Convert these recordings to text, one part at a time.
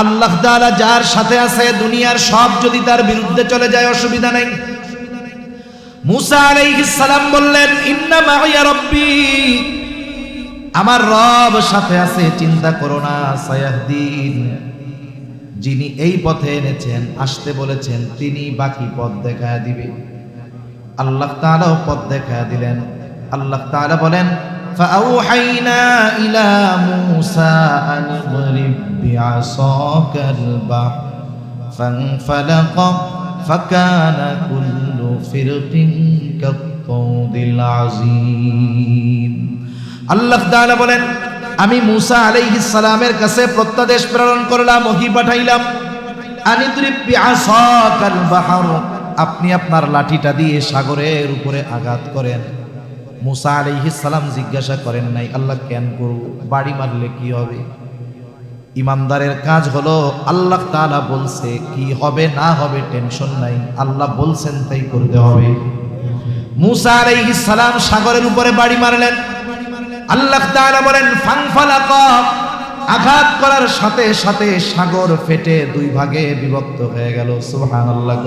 আল্লাহ তাআলা যার সাথে আছে দুনিয়ার সব যদি তার বিরুদ্ধে চলে যায় অসুবিধা নেই। মুসা আলাইহিস সালাম বললেন ইন্না মাইয়া রাব্বি, আমার রব সাথে আছে, চিন্তা করো না। সায়াহদিন, যিনি এই পথে এনেছেন আসতে বলেছেন তিনি বাকি পথ দেখায় দিবে। আল্লাহ তাআলাও পথ দেখায় দিলেন। আল্লাহ তাআলা বলেন ফাআউহাইনা ইলা মূসা আন ইদরিব বিআসাকাল বাহর ফানফালাকা ফাকানা কুল্লু ফিরকিন কাত-তাউদিল আযীম। আল্লাহ তাআলা বলেন আমি মূসা আলাইহিস সালামের কাছে প্রত্যাদেশ প্রেরণ করলাম, ওহী পাঠাইলাম। আন ইদরিব বিআসাকাল বাহর, আপনি আপনার লাঠিটা দিয়ে সাগরের উপরে আঘাত করেন। মূসা আলাইহিস সালাম জিজ্ঞাসা করেন নাই আল্লাহ কেন করব, বাড়ি মারলে কি হবে? ইমানদারের কাজ হলো আল্লাহ তাআলা বলছে কি হবে না হবে টেনশন নাই, আল্লাহ বলছেন তাই করতে হবে। মূসা আলাইহিস সালাম সাগরের উপরে বাড়ি মারলেন। আল্লাহ তাআলা বলেন ফানফালাকা, আঘাত করার সাথে সাথে সাগর ফেটে দুই ভাগে বিভক্ত হয়ে গেল। সুবহানাল্লাহ।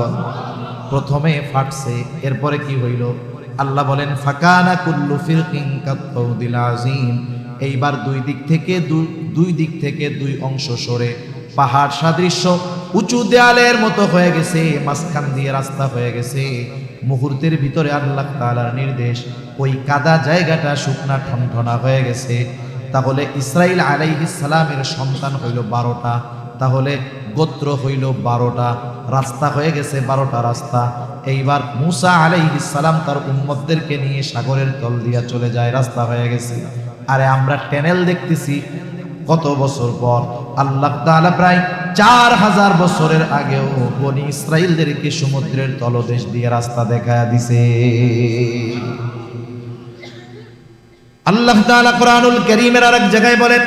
প্রথমে ফাটছে, এরপরে কি হইল? আল্লাহ বলেন ফাকানা কুল্লু ফিরকিন কাত-তাউদিল আযীম, এইবার দুই দিক থেকে দুই অংশ সরে পাহাড় সাদৃশ্য উঁচু দেয়ালের মতো হয়ে গেছে, মাঝখান দিয়ে রাস্তা হয়ে গেছে। মুহূর্তের ভিতরে আল্লাহ তাআলার নির্দেশ ওই কাদা জায়গাটা শুকনা ঠনঠনা হয়ে গেছে। তাহলে ইসরাইল আলাইহিস সালামের সন্তান হইল 12টা, তাহলে গোত্র হইল 12টা, রাস্তা হয়ে গেছে 12টা রাস্তা। এইবার মূসা আলাইহিস সালাম তার উম্মতদেরকে নিয়ে সাগরের তল দিয়া চলে যায়, রাস্তা হয়ে গেছে। আরে আমরা ট্যানেল দেখতেছি কত বছর পর। আল্লাহ তাআলা প্রায় 4000 বছরের আগেও বনি ইসরাইলদেরকে সমুদ্রের তলদেশ দিয়ে রাস্তা দেখায়া দিছে। আল্লাহ তাআলা কোরআনুল কারীমের আরেক জায়গায় বলেন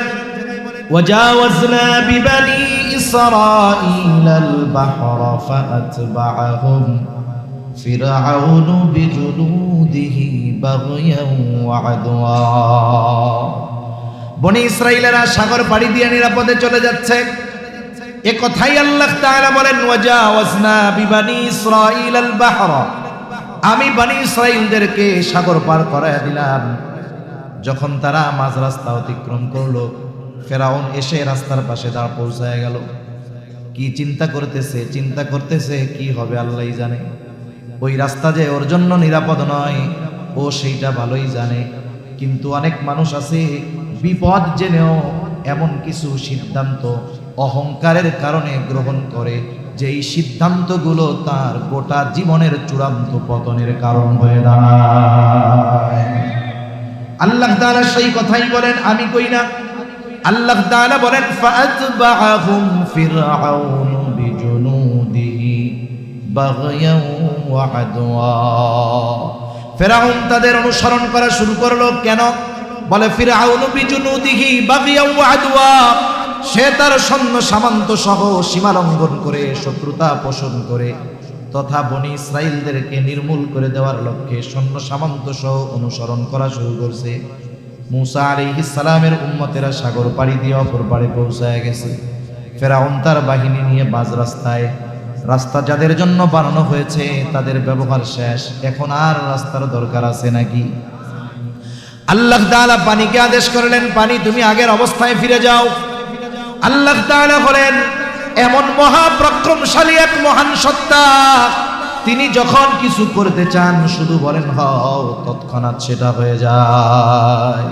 ওয়াজাওয়াজনা বিবানি ইসরাঈলাল বাহরা ফাআতবাআহুম ফিরআউনু বিজুনুদিহি বাগয়ান ওয়া আদওয়া। বনি ইসরাইলেরা সাগর পাড়ি দিয়ে নিরাপদে চলে যাচ্ছে, এ কথাই আল্লাহ তাআলা বলেন ওয়াজাওয়াজনা বিবানি ইসরাঈলাল বাহরা, আমি বনি ইসরাইলদেরকে সাগর পার করায় দিলাম। যখন তারা মাঝ রাস্তা অতিক্রম করলো, ফেরাউন এসে রাস্তার পাশে দাঁড় পৌঁছায় গেল। কি চিন্তা করতেছে কি হবে আল্লাহই জানে। ওই রাস্তা যে ওর জন্য নিরাপদ নয় ও সেইটা ভালোই জানে। কিন্তু অনেক মানুষ আছে বিপদ জেনেও এমন কিছু সিদ্ধান্ত অহংকারের কারণে গ্রহণ করে যেই সিদ্ধান্তগুলো তার গোটা জীবনের চূড়ান্ত পতনের কারণ হয়ে দাঁড়ায়। আল্লাহ তাআলা সেই কথাই বলেন, আমি কই না। আল্লাহ তাআলা বলেন ফাআতবাআহুম ফিরআউনু বিজুনুদিহি বাগয়ান ওয়া আদওয়া। ফিরআউন তাদের অনুসরণ করা শুরু করলো। কেন? বলে ফিরআউনু বিজুনুদিহি বাগয়ান ওয়া আদওয়া, সে তার সৈন্য সামন্ত সহ সীমালঙ্ঘন করে শত্রুতা পোষণ করে তথা বনি ইসরাইলদেরকে নির্মূল করে দেওয়ার লক্ষ্যে সৈন্য সামন্ত সহ অনুসরণ করা শুরু করছে। মূসা আলাইহিস সালামের উম্মতেরা সাগর পাড়ি দিয়ে অপর পাড়ে পৌঁছায় গেছে। ফেরাউন তার বাহিনী নিয়ে বাজ রাস্তায়, রাস্তা যাদের জন্য বানানো হয়েছে তাদের ব্যবহার শেষ, এখন আর রাস্তার দরকার আছে নাকি? আল্লাহ তাআলা পানিকে আদেশ করলেন, পানি তুমি আগের অবস্থায় ফিরে যাও। আল্লাহ তাআলা বলেন এমন মহাপরাক্রমশালী এক মহান সত্তা, তিনি যখন কিছু করতে চান শুধু বলেন হও, তৎক্ষণাৎ সেটা হয়ে যায়।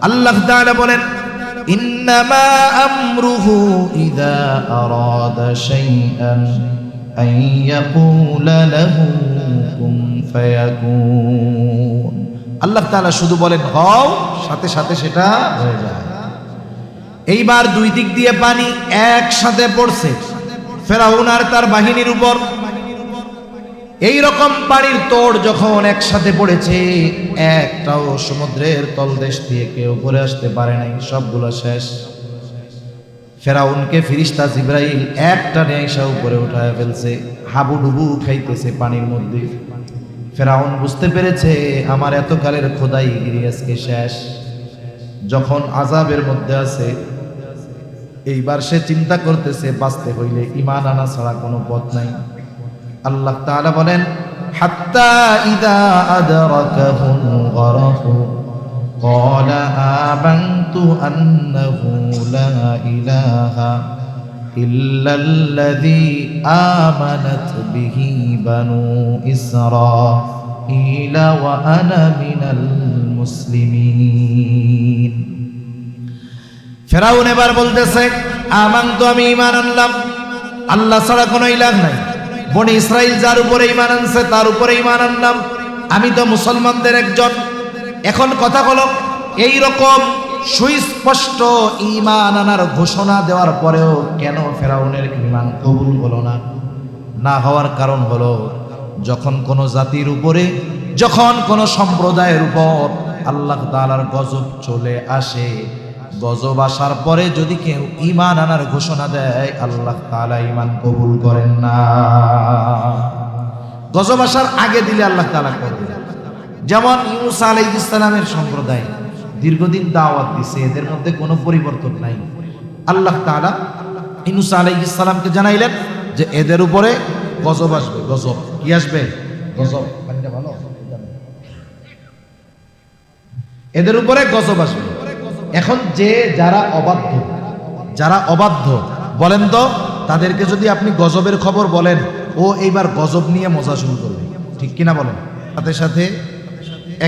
আল্লাহ তাআলা বলেন ইন্নামা আমরুহু ইযা আরাদা শাইআন আন ইয়াকুলা লাহু কুন ফায়াকুন। আল্লাহ তাআলা শুধু বলেন হও, সাথে সাথে সেটা হয়ে যায়। এইবার দুই দিক দিয়ে পানি একসাথে পড়ছে ফেরাউন আর তার বাহিনীর উপর। এই রকম পানির তোড় যখন একসাথে পড়েছে, একটাও সমুদ্রের তলদেশ দিয়ে কেউ উপরে আসতে পারে নাই, সবগুলো শেষ। ফেরাউনকে ফেরেশতা জিবরাইল একটানে এসে উপরে উঠায় ফেলছে, হাবুডুবু খাইতেছে পানির মধ্যে। ফেরাউন বুঝতে পেরেছে আমার এতকালের খোদাইগিরি আজকে শেষ। যখন আযাবের মধ্যে আছে, এইবার সে চিন্তা করতেছে বাঁচতে হইলে ঈমান আনা ছাড়া কোনো পথ নাই। আল্লাহ তাআলা বলেন হাত্তা ইযা আদরাকাহুল গরক ক্বালা আমানতু আন্নাহু লা ইলাহা ইল্লাল্লাযী আমানাত বিহি বানু ইসরাঈল ওয়া আনা মিনাল মুসলিমিন। ফেরাউন এবার বলতেছে আমানতু, আমি ঈমান আনলাম, আল্লাহ ছাড়া কোনো ইলাহ নাই। বনি ইসরাইল যার উপরে ঈমান আনছে তার উপরে ঈমান আনলাম, আমি তো মুসলমানদের একজন। এখন কথা হলো, এই রকম সুস্পষ্ট ঈমান আনার ঘোষণা দেওয়ার পরেও কেন ফেরাউনের ঈমান কবুল হলো না? না হওয়ার কারণ হলো, যখন কোনো জাতির উপরে, যখন কোনো সম্প্রদায়ের উপর আল্লাহ তাআলার গজব চলে আসে, গজব আসার পরে যদি কেউ ঈমান আনার ঘোষণা দেয়, আল্লাহ তাআলা ঈমান কবুল করেন না। গজব আসার আগে দিলে আল্লাহ তাআলা কবুল। যেমন ইউনূস আলাইহিস সালামের সম্প্রদায় দীর্ঘদিন দাওয়াত দিছে, এদের মধ্যে কোনো পরিবর্তন নাই। আল্লাহ তাআলা ইউনূস আলাইহিস সালামকে জানাইলেন যে এদের উপরে গজব আসবে। গজব কি আসবে? গজব। ভালো, এদের উপরে গজব আসবে। এখন যারা অবাধ্য বলেন তো, তাদেরকে যদি আপনি গজবের খবর বলেন, ও এইবার গজব নিয়ে মজা শুরু করবে, ঠিক কিনা বলেন? সাথে সাথে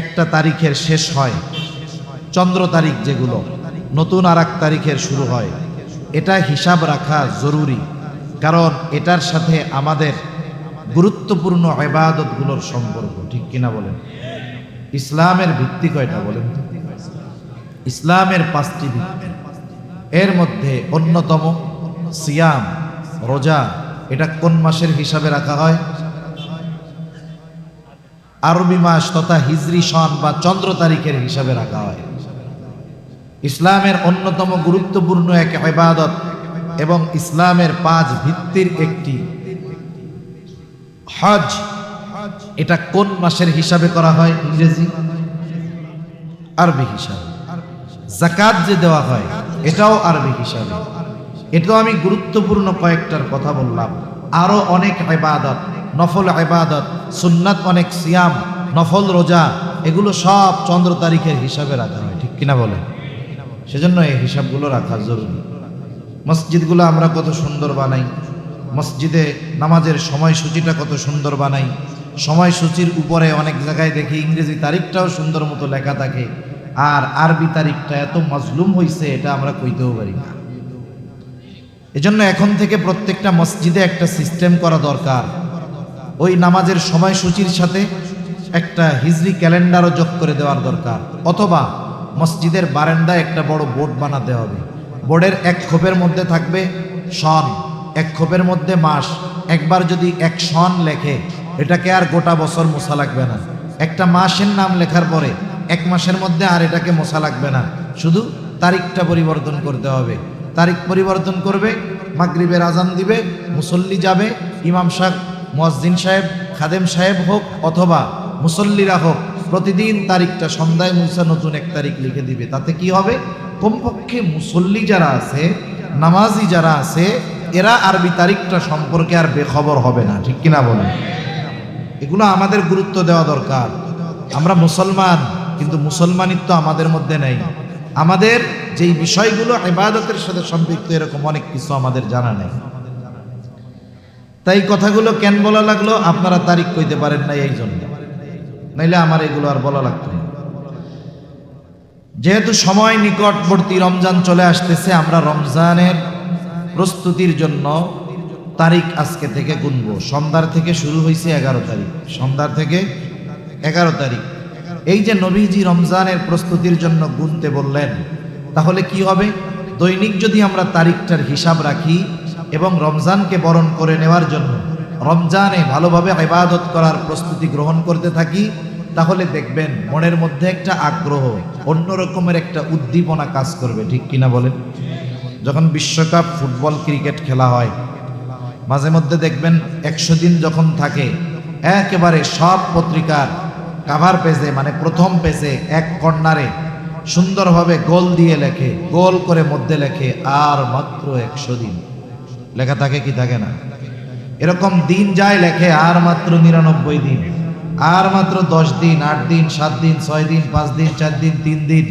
একটা তারিখের শেষ হয়, চন্দ্র তারিখ যেগুলো, নতুন আর এক তারিখের শুরু হয়। এটা হিসাব রাখা জরুরি, কারণ এটার সাথে আমাদের গুরুত্বপূর্ণ ইবাদতগুলোর সম্পর্ক, ঠিক কিনা বলেন? ইসলামের ভিত্তি কয়টা বলেন? ইসলামের 5টি ভিত্তি, এর মধ্যে অন্যতম সিয়াম, রোজা। এটা কোন মাসের হিসাবে রাখা হয়? আরবি মাস তথা হিজরি সন বা চন্দ্র তারিখের হিসাবে রাখা হয়। ইসলামের অন্যতম গুরুত্বপূর্ণ এক ইবাদত এবং ইসলামের 5 ভিত্তির একটি হজ। এটা কোন মাসের হিসাবে করা হয়? ইংরেজি, আরবি হিসাবে। যাকাত যে দেওয়া হয়, এটাও আরবি হিসাবে। এটাও আমি গুরুত্বপূর্ণ কয়েকটার কথা বললাম। আরো অনেক ইবাদত, নফল ইবাদত, সুন্নাত অনেক, সিয়াম, নফল রোজা, এগুলো সব চন্দ্র তারিখের হিসাবে রাখা হয়, ঠিক কিনা বলে? সেজন্য এই হিসাবগুলো রাখা জরুরি। মসজিদগুলো আমরা কত সুন্দর বানাই, মসজিদে নামাজের সময়সূচিটা কত সুন্দর বানাই। সময়সূচির উপরে অনেক জায়গায় দেখি ইংরেজি তারিখটাও সুন্দর মতো লেখা থাকে, আর আরবি তারিখটা এত মাজলুম হইছে, এটা আমরা কইতেও পারি না। এজন্য এখন থেকে প্রত্যেকটা মসজিদে একটা সিস্টেম করা দরকার। ওই নামাজের সময়সূচির সাথে একটা হিজরি ক্যালেন্ডারও যোগ করে দেওয়ার দরকার, অথবা মসজিদের বারান্দায় একটা বড় বোর্ড বানাতে হবে। বোর্ডের এক খোপের মধ্যে থাকবে সন, এক খোপের মধ্যে মাস। একবার যদি এক সন লেখে, এটাকে আর গোটা বছর মোছা লাগবে না। একটা মাসের নাম লেখার পরে এক মাসের মধ্যে আর এটাকে মোছা লাগবে না, শুধু তারিখটা পরিবর্তন করতে হবে। তারিখ পরিবর্তন করবে, মাগরিবের আজান দিবে, মুসল্লি যাবে, ইমাম সাহেব, মুয়াজ্জিন সাহেব, খাদেম সাহেব হোক অথবা মুসল্লিরা হোক, প্রতিদিন তারিখটা সন্ধ্যায় মুছা নতুন এক তারিখ লিখে দিবে। তাতে কি হবে? কমপক্ষে মুসল্লি যারা আছে, নামাজি যারা আছে, এরা আরবি তারিখটা সম্পর্কে আর বেখবর হবে না, ঠিক কিনা বলেন? এগুলো আমাদের গুরুত্ব দেওয়া দরকার। আমরা মুসলমান, কিন্তু মুসলমানিত্ব আমাদের মধ্যে নেই। আমাদের যেই বিষয়গুলো ইবাদতের সাথে সম্পৃক্ত, এরকম অনেক কিছু আমাদের জানা নেই। তাই কথাগুলো কেন বলা লাগলো? আপনারা তারিখ কইতে পারেন না এই জন্য, নাইলে আমার এগুলো আর বলা লাগতো না। যেহেতু সময় নিকটবর্তী, রমজান চলে আসতেছে, আমরা রমজানের প্রস্তুতির জন্য তারিখ আজকে থেকে গুনব। সন্ধ্যার থেকে শুরু হয়েছে 11 তারিখ, সন্ধ্যার থেকে 11 তারিখ। এই যে নবীজি রমজানের প্রস্তুতির জন্য গুনতে বললেন, তাহলে কি হবে? দৈনিক যদি আমরা তারিখটার হিসাব রাখি এবং রমজানকে বরণ করে নেওয়ার জন্য রমজানে ভালোভাবে ইবাদত করার প্রস্তুতি গ্রহণ করতে থাকি, তাহলে দেখবেন মনের মধ্যে একটা আগ্রহ, অন্য রকমের একটা উদ্দীপনা কাজ করবে, ঠিক কিনা বলেন? যখন বিশ্বকাপ ফুটবল, ক্রিকেট খেলা হয়, মাঝে মধ্যে দেখবেন 100 দিন যখন থাকে, একেবারে সব পত্রিকার কাভার পেজে, মানে প্রথম পেজে এক কর্নারে সুন্দরভাবে গোল দিয়ে লেখে, গোল করে মধ্যে লেখে আর মাত্র 100 দিন। লেখা থাকে কি থাকে না? এরকম দিন যায় লেখে আর মাত্র 99 দিন, আর মাত্র 10 দিন, 8 দিন, 7 দিন, 6 দিন, 5 দিন, 4 দিন, 3 দিন।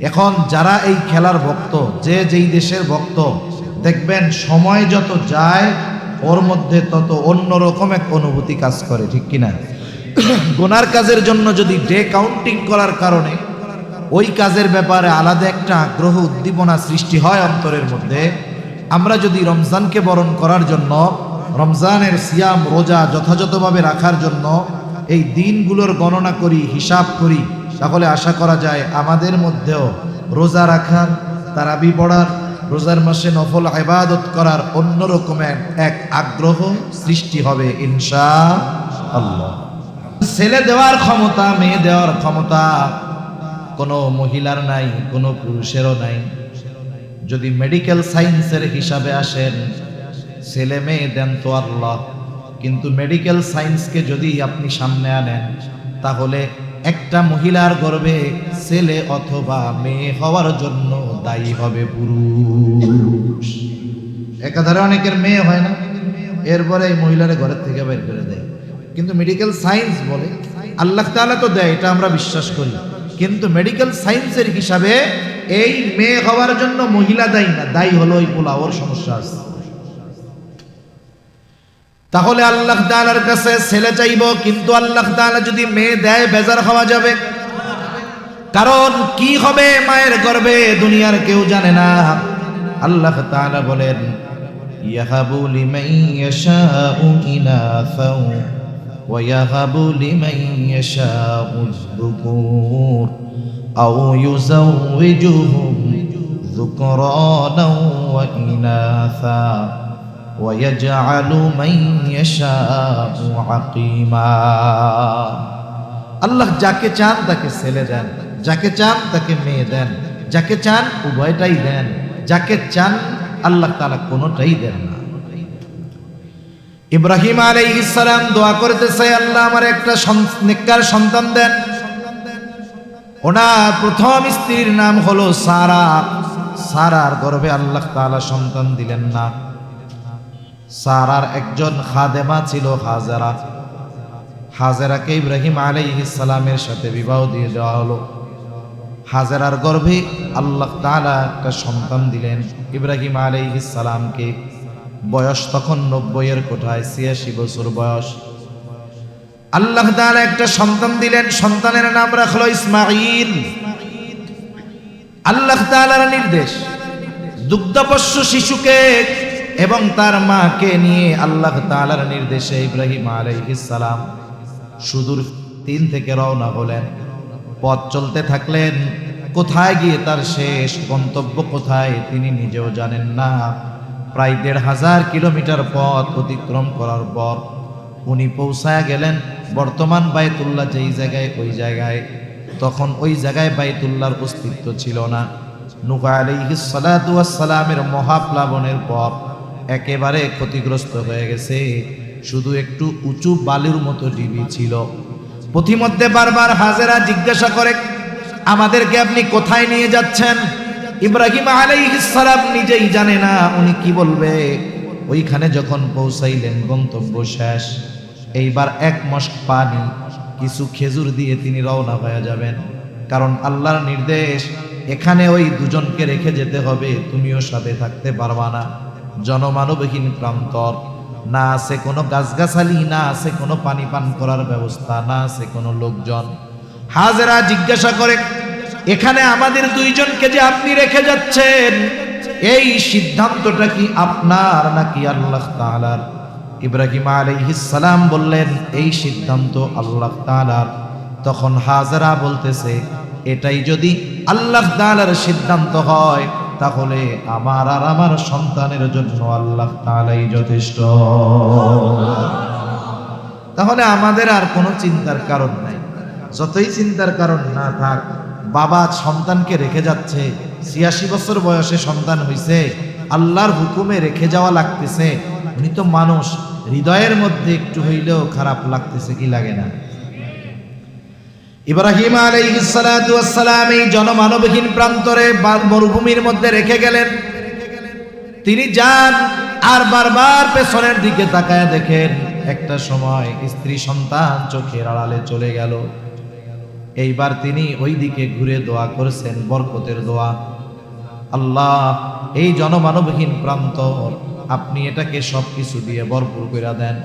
এখন যারা এই খেলার ভক্ত, যে যেই দেশের ভক্ত, দেখবেন সময় যত যায় ওর মধ্যে তত অন্যরকম এক অনুভূতি কাজ করে, ঠিক কিনা? গুনার কাজের জন্য যদি ডে কাউন্টিং করার কারণে ওই কাজের ব্যাপারে আলাদা একটা আগ্রহ উদ্দীপনা সৃষ্টি হয় অন্তরের মধ্যে, আমরা যদি রমজানকে বরণ করার জন্য, রমজানের সিয়াম রোজা যথাযথভাবে রাখার জন্য এই দিনগুলোর গণনা করি, হিসাব করি, তাহলে আশা করা যায় আমাদের মধ্যেও রোজা রাখার, তারাবি পড়ার, রোজার মাসে নফল ইবাদত করার অন্যরকমের এক আগ্রহ সৃষ্টি হবে ইনশাআল্লাহ। ছেলে দেওয়ার ক্ষমতা, মেয়ে দেওয়ার ক্ষমতা কোনো মহিলার নাই, কোনো পুরুষেরও নাই। যদি মেডিকেল সায়েন্সের হিসাবে আসেন, ছেলে মেয়ে দেন তো আল্লাহ, কিন্তু মেডিকেল সায়েন্সকে যদি আপনি সামনে আনেন, তাহলে একটা মহিলার গর্ভে ছেলে অথবা মেয়ে হওয়ার জন্য দায়ী হবে পুরুষ। একাধারে অনেকের মেয়ে হয় না, এরপরে এই মহিলার ঘরের থেকে বের করে দেয়। কিন্তু মেডিকেল সায়েন্স বলে আল্লাহ তাআলা তো দেয়, এটা আমরা বিশ্বাস করি, কিন্তু মেডিকেল সায়েন্সের হিসাবে এই মেয়ে হওয়ার জন্য মহিলা দায়ী না, দায়ী হলো ওই পোলা, ওর সমস্যা আছে। তাহলে আল্লাহ তাআলার কাছে ছেলে চাইব, কিন্তু আল্লাহ তাআলা যদি মেয়ে দেয় বেজার হওয়া যাবে। কারণ কি হবে মায়ের গর্ভে দুনিয়ার কেউ জানে না। আল্লাহ তাআলা বলেন, ইয়াহাবু লিমান ইয়াশাউ ইনাসা ওয়া ইয়াহাবু লিমান ইয়াশাউ যুকুর আও ইউযাওয়িজুহুম যুকরানা ওয়া ইনাসা ওয়ায়াজআলু মান ইয়াশাউ আকিমা। আল্লাহ যাকে চান তাকে ছেলে দেন, যাকে চান তাকে মেয়ে দেন, যাকে চান উভয়টাই দেন, যাকে চান আল্লাহ তাআলা কোনোটাই দেন না। ইব্রাহিম আলাইহিস সালাম দোয়া করতেছে, আল্লাহ আমার একটা নেককার সন্তান দেন। ওনার প্রথম স্ত্রীর নাম হলো সারা। সারার গর্ভে আল্লাহ তাআলা সন্তান দিলেন না। সারার একজন খাদেমা ছিল হাজেরা। হাজেরাকে ইব্রাহিম আলাইহিস সালামের সাথে বিবাহ দিয়ে দেওয়া হলো। হাজেরার গর্ভে আল্লাহ তাআলা একটা সন্তান দিলেন ইব্রাহিম আলাইহিস সালামকে। বয়স তখন 90-এর কোঠায়, 86 বছর বয়স। আল্লাহ তাআলা একটা সন্তান দিলেন, সন্তানের নাম রাখলো ইসমাঈল। আল্লাহ তাআলার নির্দেশ, দুগ্ধপোষ্য শিশুকে এবং তার মাকে নিয়ে আল্লাহ তাআলার নির্দেশে ইব্রাহিম আলাইহিস সালাম সুদূর 3 থেকে রওনা হলেন। পথ চলতে থাকলেন, কোথায় গিয়ে তার শেষ গন্তব্য কোথায় তিনি নিজেও জানেন না। প্রায় 1500 কিলোমিটার পথ অতিক্রম করার পর উনি পৌঁছায় গেলেন বর্তমান বাইতুল্লাহ যেই জায়গায়, ওই জায়গায়। তখন ওই জায়গায় বাইতুল্লাহর অস্তিত্ব ছিল না। নূহ আলাইহিস সালাতু ওয়াস সালামের মহাপ্লাবনের পর একেবারে ক্ষতিগ্রস্ত হয়ে গেছে, শুধু একটু উঁচু বালুর মতো ঢিবি ছিল। পথিমধ্যে বারবার হাজেরা জিজ্ঞাসা করে, আমাদেরকে আপনি কোথায় নিয়ে যাচ্ছেন? ইব্রাহিম আলাইহিস সালাম নিজেই জানে না উনি কি বলবে। ওইখানে যখন পৌঁছাইলেন, গন্তব্য শেষ, এইবার 1 মশক পানি, কিছু খেজুর দিয়ে তিনি রওনা হয়ে যাবেন। কারণ আল্লাহর নির্দেশ, এখানে ওই দুজনকে রেখে যেতে হবে, তুমিও সাথে থাকতে পারবা না। জনমানবহীন প্রান্তর, না আছে কোনো গাছগাছালি, না আছে কোনো পানি পান করার ব্যবস্থা, না আছে কোনো লোকজন। হাজেরা জিজ্ঞাসা করে, এখানে আমাদের 2 জনকে যে আপনি রেখে যাচ্ছেন, এই সিদ্ধান্তটা কি আপনার নাকি আল্লাহ তাআলার? ইব্রাহিম আলাইহিস সালাম বললেন, এই সিদ্ধান্ত আল্লাহ তাআলার। তখন হাজেরা বলতেছে, এটাই যদি আল্লাহ তাআলার সিদ্ধান্ত হয়, তাহলে আমার আর আমার সন্তানের জন্য আল্লাহ তাআলাই যথেষ্ট। তাহলে আমাদের আর কোনো চিন্তার কারণ নাই। যতই চিন্তার কারণ না থাক, বাবা সন্তানকে রেখে যাচ্ছে, 86 বছর বয়সে সন্তান হইছে, আল্লাহর হুকুমে রেখে যাওয়া লাগতেছে। উনি তো মানুষ, হৃদয়ের মধ্যে একটু হইলেও খারাপ লাগতেছে কি লাগে না? ইব্রাহিম আলাইহিস সালাতু ওয়াস সালাম এই জনমানবহীন প্রান্তরে মরুভূমির মধ্যে রেখে গেলেন। তিনি যান আর বারবার পেছনের দিকে তাকায় দেখেন একটা সময় স্ত্রী সন্তান চোখের আড়ালে চলে গেল। এইবার তিনি ওই দিকে ঘুরে দোয়া করেছেন বরকতের দোয়া, আল্লাহ এই জনমানবহীন প্রান্তর আপনি এটাকে সবকিছু দিয়ে ভরপুর করে দেন।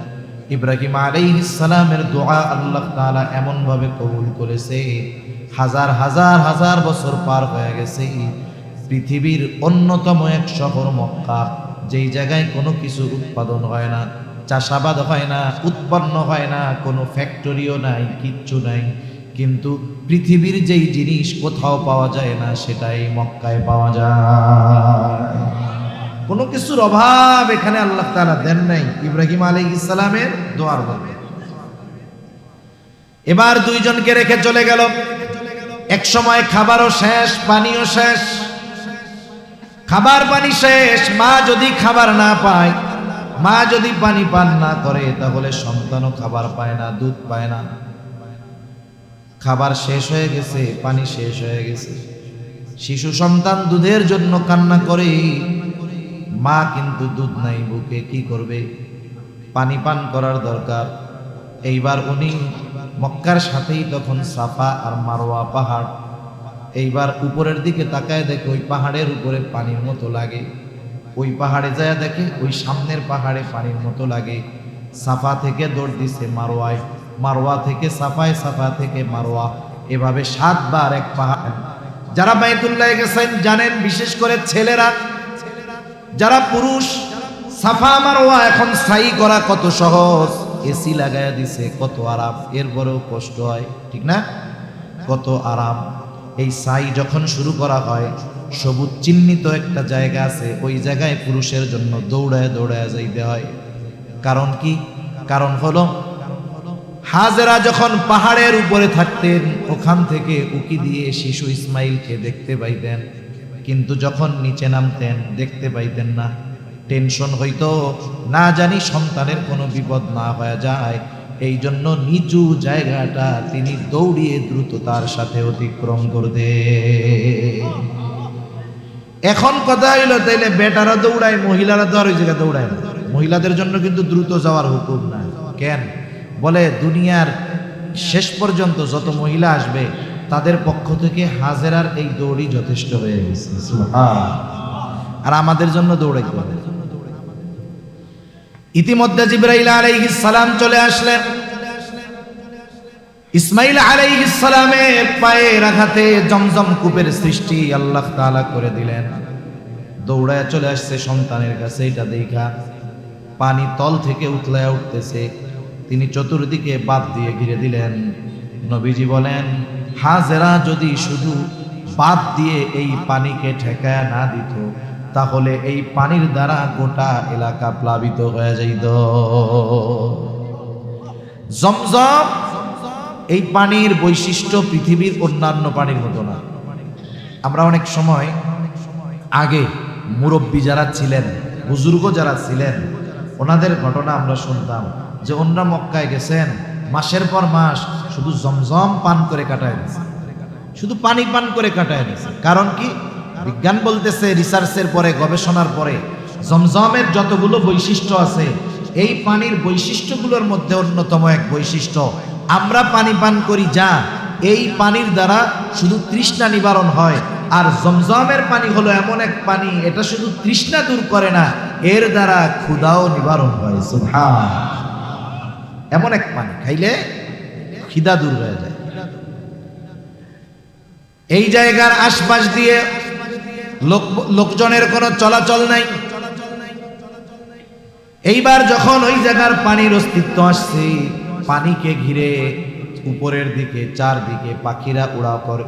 ইব্রাহিম আলাইহিস সালামের দোয়া আল্লাহ তাআলা এমন ভাবে কবুল করেছে, হাজার হাজার হাজার বছর পার হয়ে গেছে। পৃথিবীর অন্যতম এক শহর মক্কা, যেই জায়গায় কোনো কিছু উৎপাদন হয় না, চাষাবাদ হয় না, উৎপন্ন হয় না, কোনো ফ্যাক্টরিও নাই, কিচ্ছু নাই, কিন্তু পৃথিবীর যেই জিনিস কোথাও পাওয়া যায় না সেটাই মক্কায় পাওয়া যায়। কোনো কিছুর অভাব এখানে আল্লাহ তাআলা দেন নাই ইব্রাহিম আলাইহিস সালামের দোয়ার বলে। এবার দুইজনকে রেখে চলে গেল। এক সময় খাবারও শেষ, পানিও শেষ। খাবার পানি শেষ। মা যদি খাবার না পায়, মা যদি পানি পান না করে, তাহলে সন্তানও খাবার পায় না, দুধ পায় না। খাবার শেষ হয়ে গেছে, পানি শেষ হয়ে গেছে। শিশু সন্তান দুধের জন্য কান্না করে, মা কিন্তু দুধ নাই বুকে, কি করবে? পানি পান করার দরকার। এইবার উনি মক্কার সাথেই তখন সাফা আর মারওয়া পাহাড়। এইবার উপরের দিকে তাকায় দেখে ওই পাহাড়ের উপরে পানির মতো লাগে। ওই পাহাড়ে যায় দেখে ওই সামনের পাহাড়ে পানির মতো লাগে। সাফা থেকে দৌড় দিছে মারওয়ায়, মারওয়া থেকে সাফায়, সাফা থেকে মারওয়া, এভাবে 7 বার এক পাহাড়। যারা বাইতুল্লাহ গেছেন জানেন, বিশেষ করে ছেলেরা, যারা পুরুষ, সাফা মারওয়া এখন সাই করা কত সহজ। এসি লাগায়া দিছে, কত আরাম। এরপরেও কষ্ট হয়, ঠিক না? কত আরাম। এই সাই যখন শুরু করা হয়, সবুজ চিহ্নিত একটা জায়গা আছে, ওই জায়গায় পুরুষের জন্য দৌড়ায় দৌড়ায় যাইতে হয়। কারণ কি? কারণ হলো হাজেরা যখন পাহাড়ের উপরে থাকতেন, ওখান থেকে উকি দিয়ে শিশু ইসমাইলকে দেখতে পাইতেন, কিন্তু যখন নিচে নামতেন দেখতে পাইতেন না। টেনশন হইতো, না জানি সন্তানের কোনো বিপদ না হয়ে যায়। এই জন্য নিচু জায়গাটা তিনি দৌড়িয়ে দ্রুততার সাথে অতিক্রম করতে। এখন কথা হইল, তাইলে বেটারা দৌড়ায়, মহিলারা তো আর ওই জায়গায় দৌড়ায় না। মহিলাদের জন্য কিন্তু দ্রুত যাওয়ার হুকুম না। কেন? বলে দুনিয়ার শেষ পর্যন্ত যত মহিলা আসবে তাদের পক্ষ থেকে হাজেরার এই দৌড়ই যথেষ্ট হয়ে গেছে। আর আমাদের জন্য দৌড়াইতে হবে। ইতিমধ্যে জিবরাইল আলাইহিস সালাম চলে আসলেন। ইসমাইল আলাইহিস সালামের পায়ের আঘাতে জমজম কূপের সৃষ্টি আল্লাহ তাআলা করে দিলেন। দৌড়ায় চলে আসছে সন্তানের কাছে। এটা দেখা পানি তল থেকে উতলায় উঠতেছে। তিনি চতুর্দিকে বাঁধ দিয়ে ঘিরে দিলেন। নবীজি বলেন, হাজেরা যদি শুধু বাঁধ দিয়ে এই পানিকে ঠেকায় না দিত, তাহলে এই পানির দ্বারা গোটা এলাকা প্লাবিত হয়ে যাইত। জমজম এই পানির বৈশিষ্ট্য পৃথিবীর অন্যান্য পানির মতো না। আমরা অনেক সময় আগে মুরব্বী যারা ছিলেন, বুজুর্গ যারা ছিলেন, ওনাদের ঘটনা আমরা শুনতাম যে অন্য মক্কায় গেছেন, মাসের পর মাস শুধু জমজম পান করে কাটায় দিয়েছে, শুধু পানি পান করে কাটায় দিয়েছে। কারণ কি? বিজ্ঞান বলতেছে, রিসার্চের পরে, গবেষণার পরে, জমজমের যতগুলো বৈশিষ্ট্য আছে, এই পানির বৈশিষ্ট্যগুলোর মধ্যে অন্যতম এক বৈশিষ্ট্য, আমরা পানি পান করি যা, এই পানির দ্বারা শুধু তৃষ্ণা নিবারণ হয়। আর জমজমের পানি হলো এমন এক পানি, এটা শুধু তৃষ্ণা দূর করে না, এর দ্বারা ক্ষুধাও নিবারণ হয়। সুবহান! এমন এক পানি খাইলে খিদা দূর হয়ে যায়। এই জায়গার আশপাশ দিয়ে লোকজনের কোনো চলাচল নাই। এইবার যখন ওই জায়গার পানির অস্তিত্ব আসছে, পানিকে ঘিরে উপরের দিকে চারদিকে পাখিরা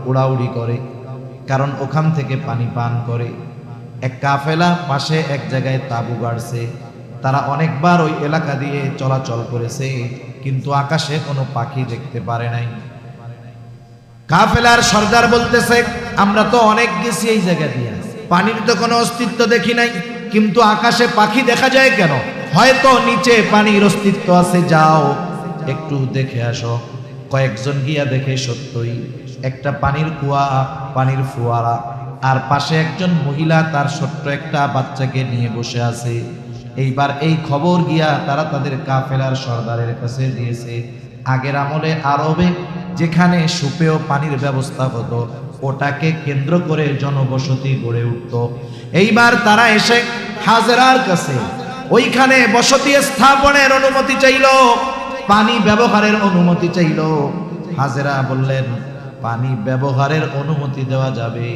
উড়াউড়ি করে, কারণ ওখান থেকে পানি পান করে। এক কাফেলা পাশে এক জায়গায় তাঁবু গাড়ছে। তারা অনেকবার ওই এলাকা দিয়ে চলাচল করেছে, কিন্তু আকাশে কোনো পাখি দেখতে পারে নাই। কাফেলার সর্দার বলতেছে, আমরা তো অনেক গেছি এই জায়গা দিয়ে, পানির তো কোনো অস্তিত্ব দেখি নাই, কিন্তু আকাশে পাখি দেখা যায় কেন? হয়তো নিচে পানির অস্তিত্ব আছে, যাও একটু দেখে আসো। কয়েকজন গিয়া দেখে সত্যই একটা পানির কুয়া, পানির ফোয়ারা, আর পাশে একজন মহিলা তার ছোট্ট একটা বাচ্চাকে নিয়ে বসে আছে। এইবার এই খবর গিয়া তারা তাদের কাফেলার সর্দারের কাছে দিয়েছে। আগের আমলে আরবে যেখানে সুপেয় পানির ব্যবস্থা হতো, ওটাকে কেন্দ্র করে জনবসতি গড়ে উঠত। এইবার তারা এসে হাজেরার কাছে ওইখানে বসতি স্থাপনের অনুমতি চাইল, পানি ব্যবহারের অনুমতি চাইল। হাজেরা বললেন, পানি ব্যবহারের অনুমতি দেওয়া যাবে,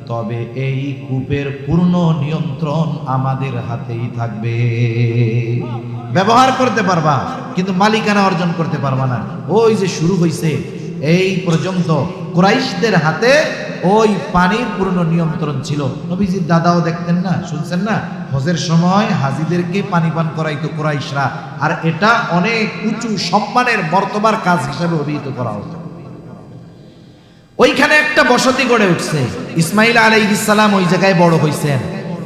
তবে এই কূপের পূর্ণ নিয়ন্ত্রণ আমাদের হাতেই থাকবে। ব্যবহার করতে পারবা কিন্তু মালিকানা অর্জন করতে পারবা না। ওই যে শুরু হইছে এই পর্যন্ত কুরাইশদের হাতে ওই পানির পূর্ণ নিয়ন্ত্রণ ছিল। নবীজির দাদাও দেখতেন না, শুনছেন না, হজের সময় হাজীদেরকে পানি পান করাইতো কুরাইশরা, আর এটা অনেক উঁচু সম্মানের মর্তবার কাজ হিসেবে অভিহিত করা হতো। ওইখানে একটা বসতি গড়ে উঠছে। ইসমাইল আলাইহিস সালাম ওই জায়গায় বড় হইছেন,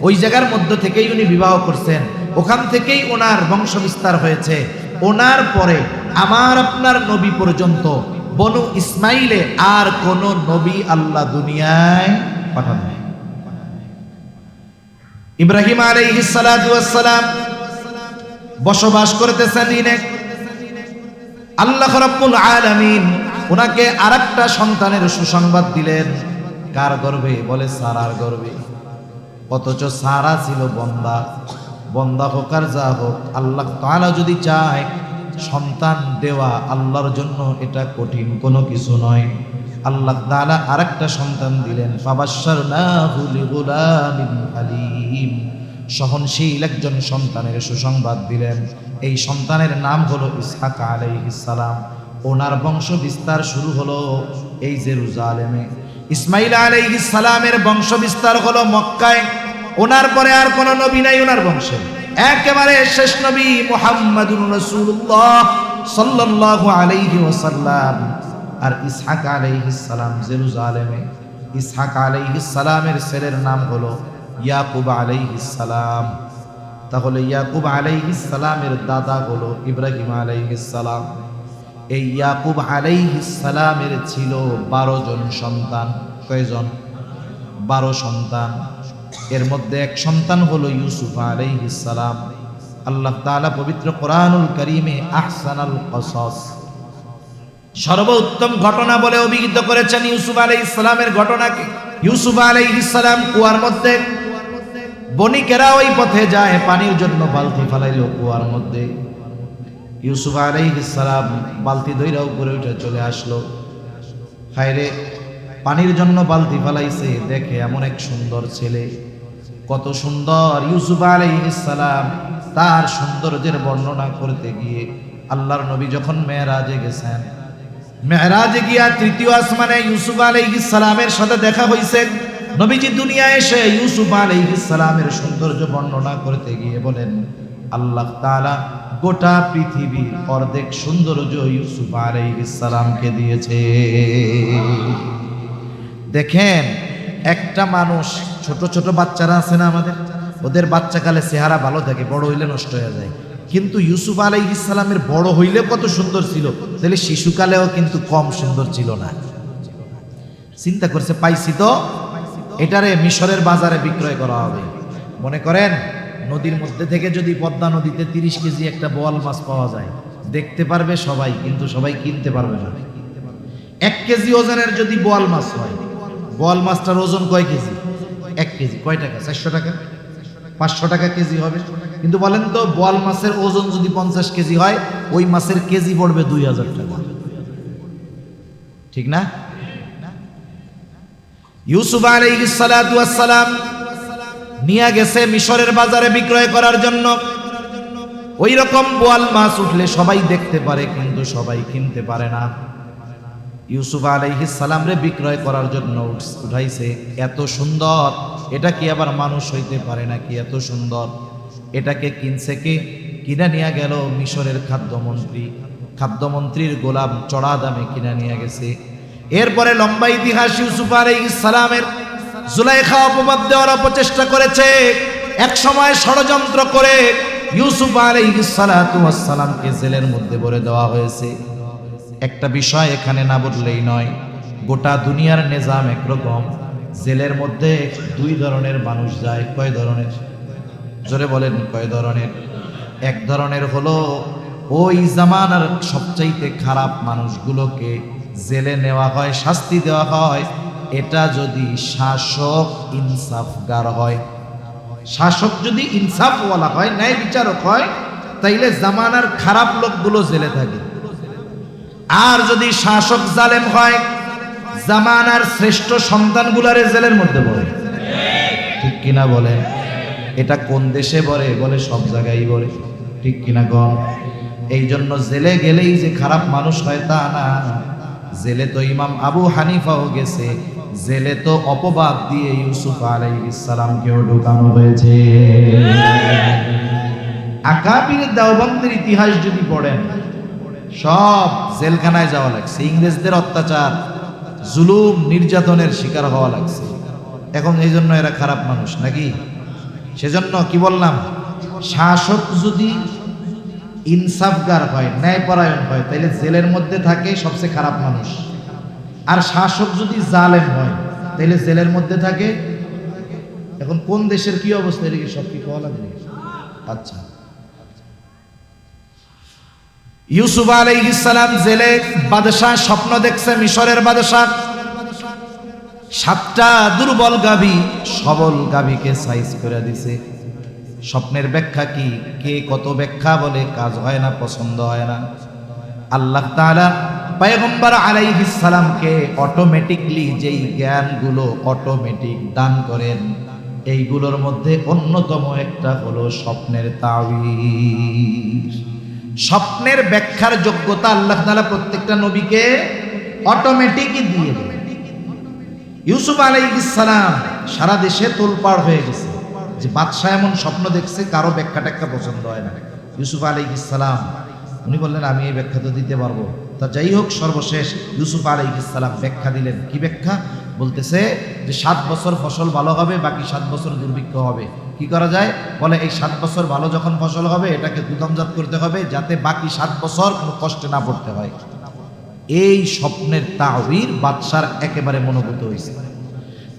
ওই জায়গার মধ্য থেকেই উনি বিবাহ করছেন, ওখান থেকেই ওনার বংশ বিস্তার হয়েছে। ওনার পরে আমার আপনার নবী পর্যন্ত বনু ইসমাইলে আর কোন নবী আল্লাহ দুনিয়ায় পাঠান নাই। ইব্রাহিম আলাইহিস সালাতু ওয়াস সালাম বসবাস করতেছেন দিনে। আল্লাহ রাব্বুল আলামিন ওনাকে আরেকটা সন্তানের সুসংবাদ দিলেন। কার গর্ভে? বলে সারার গর্ভে। অথচ সারা ছিল বন্দা, বন্দা হোক আর যা হোক, আল্লাহ তাআলা যদি চায় সন্তান দেওয়া আল্লাহর জন্য এটা কঠিন কোনো কিছু নয়। আল্লাহ তাআলা আরেকটা সন্তান দিলেন। ফাবাশশারনাহু বিগুলামিন হালিম, সহনশীল একজন সন্তানের সুসংবাদ দিলেন। এই সন্তানের নাম হলো ইসহাক আলাইহিস সালাম। ওনার বংশ বিস্তার শুরু হলো এই জেরুজালেমে। ইসমাইল আলাইহিস সালামের বংশ বিস্তার হলো মক্কায়। ওনার পরে আর কোন নবী নাই ওনার বংশে, একেবারে শেষ নবী মুহাম্মাদুর রাসূলুল্লাহ সাল্লাল্লাহু আলাইহি ওয়াসাল্লাম। আর ইসহাক আলাইহিস সালাম জেরুজালেমে। ইসহাক আলাইহিস সালামের ছেলের নাম হলো ইয়াকুব আলাইহিস সালাম। তাহলে ইয়াকুব আলাইহিস সালামের দাদা হলো ইব্রাহিম আলাইহিস সালাম। এই ইয়াকুব আলাইহিস সালামের ছিল 12 জন সন্তান। কয়জন? 12 সন্তান। এর মধ্যে এক সন্তান হলো ইউসুফ আলাইহিস সালাম। আল্লাহ তাআলা পবিত্র কোরআনুল কারীমে আহসানাল কসস, সর্বোত্তম ঘটনা বলে অভিহিত করেছেন ইউসুফ আলাইহিস সালামের ঘটনাকে। ইউসুফ আলাইহিস সালাম কুয়ার মধ্যে, বণিকেরা ওই পথে যায় পানির জন্য, বালতি ফেলাইলো কুয়ার মধ্যে। ইউসুফ আলাইহিস সালাম বালতি ধইরা উপরে উঠে চলে আসলো। হায়রে, পানির জন্য বালতি ফেলাইছে, দেখে এমন এক সুন্দর ছেলে, কত সুন্দর। ইউসুফ আলাইহিস সালাম তার সৌন্দর্যের বর্ণনা করতে গিয়ে আল্লাহর নবী যখন মেরাজে গেছেন, মেরাজে গিয়া তৃতীয় আসমানে ইউসুফ আলাইহিস সালামের সাথে দেখা হইছে। নবীজি দুনিয়ায় এসে ইউসুফ আলাইহিস সালামের সৌন্দর্য বর্ণনা করতে গিয়ে বলেন, আল্লাহ তাআলা গোটা পৃথিবীর অর্ধেক সৌন্দর্য ইউসুফ আলাইহিস সালামকে দিয়েছে। দেখেন, একটা মানুষ, ছোট ছোট বাচ্চারা আছে না আমাদের, ওদের বাচ্চাকালে চেহারা ভালো থাকে, বড় হইলে নষ্ট হয়ে যায়। কিন্তু ইউসুফ আলাইহিস সালামের বড় হইলে কত সুন্দর ছিল, তাহলে শিশুকালেও কিন্তু কম সুন্দর ছিল না। চিন্তা করছে, পাইছি তো, এটারে মিশরের বাজারে বিক্রয় করা হবে। মনে করেন নদীর মধ্যে থেকে যদি পদ্মা নদীতে 30 কেজি একটা বোয়াল মাছ পাওয়া যায়, দেখতে পারবে সবাই, কিন্তু সবাই কিনতে পারবে না। 1 কেজি ওজনের যদি বোয়াল মাছ হয়, বোয়াল মাছটার ওজন কয় কেজি? 1 কেজি কয় টাকা? 400 টাকা, 500 টাকা কেজি হবে। কিন্তু বলেন তো, বোয়াল মাছের ওজন যদি 50 কেজি হয়, ওই মাছের কেজি পড়বে 2000 টাকা, ঠিক না? ইউসুফ আলাইহিস সালাতু ওয়াস সালাম নিয়ে গেছে মিশরের বাজারে বিক্রয় করার জন্য। ওই রকম বোয়াল মাছ উঠলে সবাই দেখতে পারে, কিন্তু সবাই কিনতে পারে না। ইউসুফ আলাইহিস সালাম রে বিক্রয় করার জন্য উঠাইছে। এত সুন্দর, এটা কি আবার মানুষ হইতে পারে নাকি? এত সুন্দর। এটাকে কিনছে কে? কিনা নিয়ে গেল মিশরের খাদ্যমন্ত্রী। খাদ্যমন্ত্রীর গোলাম চড়া দামে কিনা নিয়ে গেছে। এরপরে লম্বা ইতিহাস। ইউসুফ আলাইহিস সালামের জুলাইখা অপবাদ দেওয়ার অপচেষ্টা করেছে। এক সময় ষড়যন্ত্র করে ইউসুফ আলাইহিস সালাতু ওয়াস সালামকে জেলের মধ্যে ভরে দেওয়া হয়েছে। একটা বিষয় এখানে না বললেই নয়, গোটা দুনিয়ার নিজাম একরকম। জেলের মধ্যে দুই ধরনের মানুষ যায়। কয় ধরনের? জোরে বলেন, কয় ধরনের? এক ধরনের হলো ওই জামানার সবচাইতে খারাপ মানুষগুলোকে জেলে নেওয়া হয়, শাস্তি দেওয়া হয়। এটা যদি শাসক ইনসাফগার হয়, শাসক যদি ইনসাফওয়ালা হয়, ন্যায় বিচারক হয়, তাইলে জামানার খারাপ লোকগুলো জেলে থাকে। আর যদি শাসক জালেম হয়, জামানার শ্রেষ্ঠ সন্তানগুলারে জেলের মধ্যে পড়ে। ঠিক কিনা বলেন? এটা কোন দেশে বলে? বলে সব জায়গায় বলে। ঠিক কিনা গণ? এই জন্য জেলে গেলেই যে খারাপ মানুষ হয় তা না। জেলে তো ইমাম আবু হানিফাও গেছে, জেলে তো অপবাদ দিয়ে ইউসুফ আলাইহিস সালামকেও ঢোকানো হয়েছে। আকাবির দেওবন্দের ইতিহাস যদি পড়েন, সব জেলখানায় যাওয়া লাগছে, ইংরেজদের অত্যাচার, জুলুম, নির্যাতনের শিকার হওয়া লাগছে। এখন এই জন্য এরা খারাপ মানুষ নাকি? সেজন্য কি বললাম, শাসক যদি ইনসাফগার হয়, ন্যায়পরায়ণ হয়, তাইলে জেলের মধ্যে থাকে সবচেয়ে খারাপ মানুষ। আর শাসক যদি জালেম হয়, তাইলে জেলের মধ্যে থাকে। এখন কোন দেশের কি অবস্থা, এদিকে সব কি পাওয়া লাগবে? আচ্ছা, ইউসুফ আলাইহিস সালাম জেলে, বাদশাহ স্বপ্ন দেখছে, মিশরের বাদশাহ 7টা দুর্বল গাভী সবল গাভীকে সাইজ করে দিছে। স্বপ্নের ব্যাখ্যা কি? কে কত ব্যাখ্যা বলে, কাজ হয় না, পছন্দ হয় না। আল্লাহ তাআলা পয়গম্বর আলাইহিস সালামকে অটোমেটিকলি যেই জ্ঞানগুলো অটোমেটিক দান করেন, এইগুলোর মধ্যে অন্যতম একটা হলো স্বপ্নের তাওয়ীল। স্বপ্নের ব্যাখ্যার যোগ্যতা আল্লাহ তাআলা প্রত্যেকটা নবীকে অটোমেটিকই দিয়ে দেন। ইউসুফ আলাইহিস সালাম সারা দেশে তোলপাড় হয়ে গেছে যে বাদশাহ এমন স্বপ্ন দেখছে, কারো ব্যাখ্যা ট্যাখ্যা পছন্দ হয় না। ইউসুফ আলাইহিস সালাম উনি বললেন, আমি এই ব্যাখ্যা তো দিতে পারবো। তা যাই হোক, সর্বশেষ ইউসুফ আলাইহিস সালাম ব্যাখ্যা দিলেন। কি ব্যাখ্যা? বলতেছে যে 7 বছর ফসল ভালো হবে, বাকি 7 বছর দুর্ভিক্ষ হবে। কি করা যায়? বলে এই 7 বছর ভালো যখন ফসল হবে, এটাকে গুদামজাত করতে হবে, যাতে বাকি 7 বছর কোনো কষ্টে না পড়তে হয়। এই স্বপ্নের তাওয়ীল বাদশার একেবারে মনোভূত হয়েছে।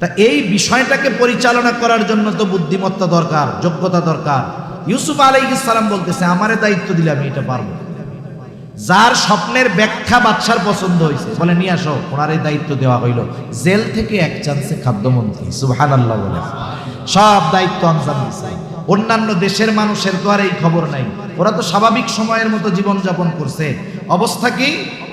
তা এই বিষয়টাকে পরিচালনা করার জন্য তো বুদ্ধিমত্তা দরকার, যোগ্যতা দরকার। ইউসুফ আলাইহিস সালাম বলতেছে, আমারে দায়িত্ব দিলে আমি এটা পারবো। যার স্বপ্নের ব্যাখ্যা বাদশার পছন্দ হয়েছে, বলে নিয়ে আসো, ওনার এই দায়িত্ব দেওয়া হইল। জেল থেকে এক চান্সে খাদ্যমন্ত্রী, সুবহানাল্লাহ বলে সব দায়িত্ব আনসার দিছে। অন্যান্য দেশের মানুষের তো আর এই খবর নাই, ওরা তো স্বাভাবিক সময়ের মতো জীবনযাপন করছে। অবস্থা কি?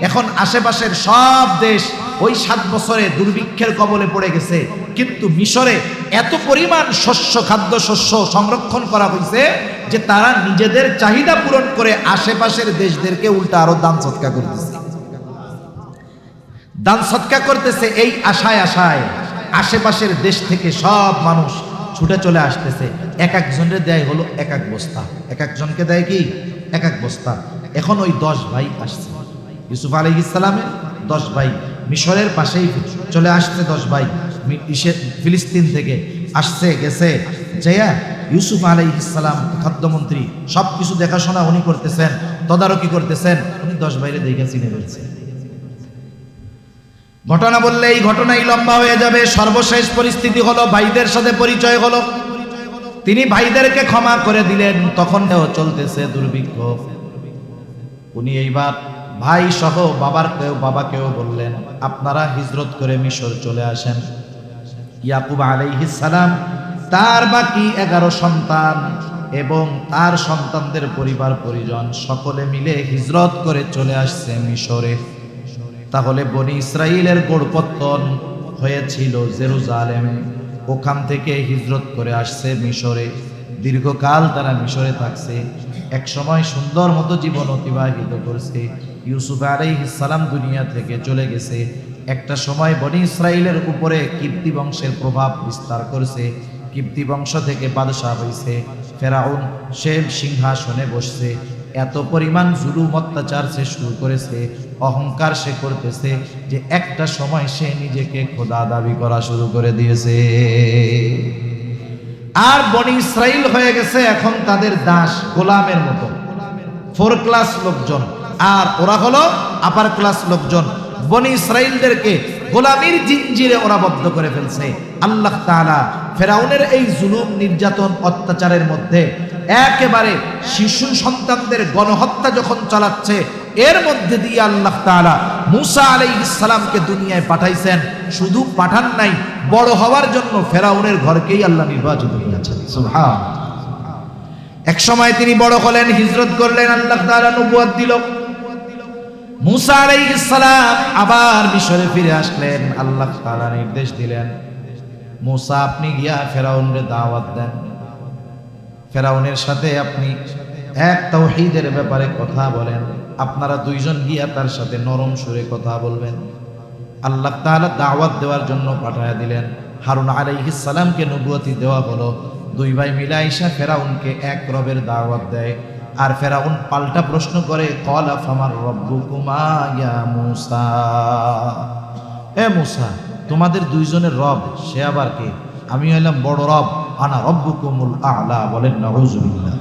এখন আশেপাশের সব দেশ ওই 7 বছরে দুর্ভিক্ষের কবলে পড়ে গেছে, কিন্তু মিশরে এত পরিমাণ শস্য, খাদ্য শস্য সংরক্ষণ করা হয়েছে যে তারা নিজেদের চাহিদা পূরণ করে আশেপাশের দেশদেরকে উল্টা আরো দান সৎকা করতেছে। দান সৎকা করতেছে এই আশায় আশায় আশেপাশের দেশ থেকে সব মানুষ ছুটে চলে আসতেছে। এক একজনের দেয় হলো এক এক বস্তা, এক একজনকে দেয় কি এক এক বস্তা। এখন ওই 10 ভাই আসছে, ইউসুফ আলাইহিস সালামের 10 ভাই মিশরের পাশেই চলে আসছে। 10 ভাই ফিলিস্তিন থেকে আসছে, গেছে যাইয়া ইউসুফ আলাইহিস সালাম খাদ্যমন্ত্রী, সব কিছু দেখাশোনা উনি করতেছেন, তদারকি করতেছেন। উনি 10 ভাইরে দেখে চিনে ফেলছে। ঘটনা বললে এই ঘটনাই লম্বা হয়ে যাবে। সর্বশেষ পরিস্থিতি হলো ভাইদের সাথে পরিচয় হলো, তিনি ভাইদেরকে ক্ষমা করে দিলেন। তখন চলতেছে দুর্ভিক্ষ। উনি এইবার ভাই সহ বাবাকেও বললেন, আপনারা হিজরত করে মিশর চলে আসেন। ইয়াকুব আলাইহিস সালাম তার বাকি 11 সন্তান এবং তার সন্তানদের পরিবার পরিজন সকলে মিলে হিজরত করে চলে আসছে মিশরে। তাহলে বনি ইসরাইলের গোড়পত্তন হয়েছিল জেরুজালেমে, ওখান থেকে হিজরত করে আসছে মিশরে। দীর্ঘকাল তারা মিশরে থাকছে, এক সময় সুন্দর মতো জীবন অতিবাহিত করছে। ইউসুফ আলাইহিস সালাম দুনিয়া থেকে চলে গেছে। একটা সময় বনি ইসরাইলের উপরে কিপ্তি বংশের প্রভাব বিস্তার করছে। কিপ্তি বংশ থেকে বাদশাহ হয়েছে ফেরাউন, সে সিংহাসনে বসছে। এত পরিমাণ জুলুম অত্যাচার সে শুরু করেছে, অহংকার সে করতেছে যে একটা সময় সে নিজেকে খোদা দাবি করা শুরু করে দিয়েছে। আর বনি ইসরাইল হয়ে গেছে এখন তাদের দাস, গোলামের মতো, 4 ক্লাস লোকজন। আর ওরা হলো আপার ক্লাস লোকজন। বনি ইসরাইলদেরকে গোলামির জিঞ্জিরে ওরা বদ্ধ করে ফেলছে। আল্লাহ তাআলা ফেরাউনের এই জুলুম, নির্যাতন, অত্যাচারের মধ্যে একেবারে শিশু সন্তানদের গণহত্যা যখন চালাচ্ছে, এর মধ্যে দিয়ে আল্লাহ তাআলা মূসা আলাইহিস সালামকে দুনিয়ায় পাঠাইছেন। শুধু পাঠান নাই, বড় হওয়ার জন্য ফেরাউনের ঘরকেই আল্লাহ নির্বাচিত করেছেন। সুবহানাল্লাহ। এক সময় তিনি বড় হলেন, হিজরত করলেন, আল্লাহ তাআলা নবুয়ত দিল। মূসা আলাইহিস সালাম আবার মিশরে ফিরে আসলেন। আল্লাহ তাআলা নির্দেশ দিলেন, মূসা আপনি গিয়া ফেরাউনের দাওয়াত দেন, ফেরাউনের সাথে আপনি এক তাওহীদের ব্যাপারে কথা বলেন, আপনারা দুইজন গিয়া তার সাথে নরম সুরে কথা বলবেন। আল্লাহ তাআলা দাওয়াত দেওয়ার জন্য পাঠায়া দিলেন। হারুন আলাইহিস সালামকে নবুয়তি দেওয়া হলো। দুই ভাই মিলে আইসা ফেরাউনকে এক রবের দাওয়াত দেয়। আর ফেরাউন পাল্টা প্রশ্ন করে, ক্বালা ফামার রব্বুকুমা ইয়া মূসা, এ মূসা তোমাদের দুইজনের রব সে আবার কে? আমি হইলাম বড় রব, আনা রব্বুকুমুল আ'লা। বলেন নাউযুবিল্লাহ।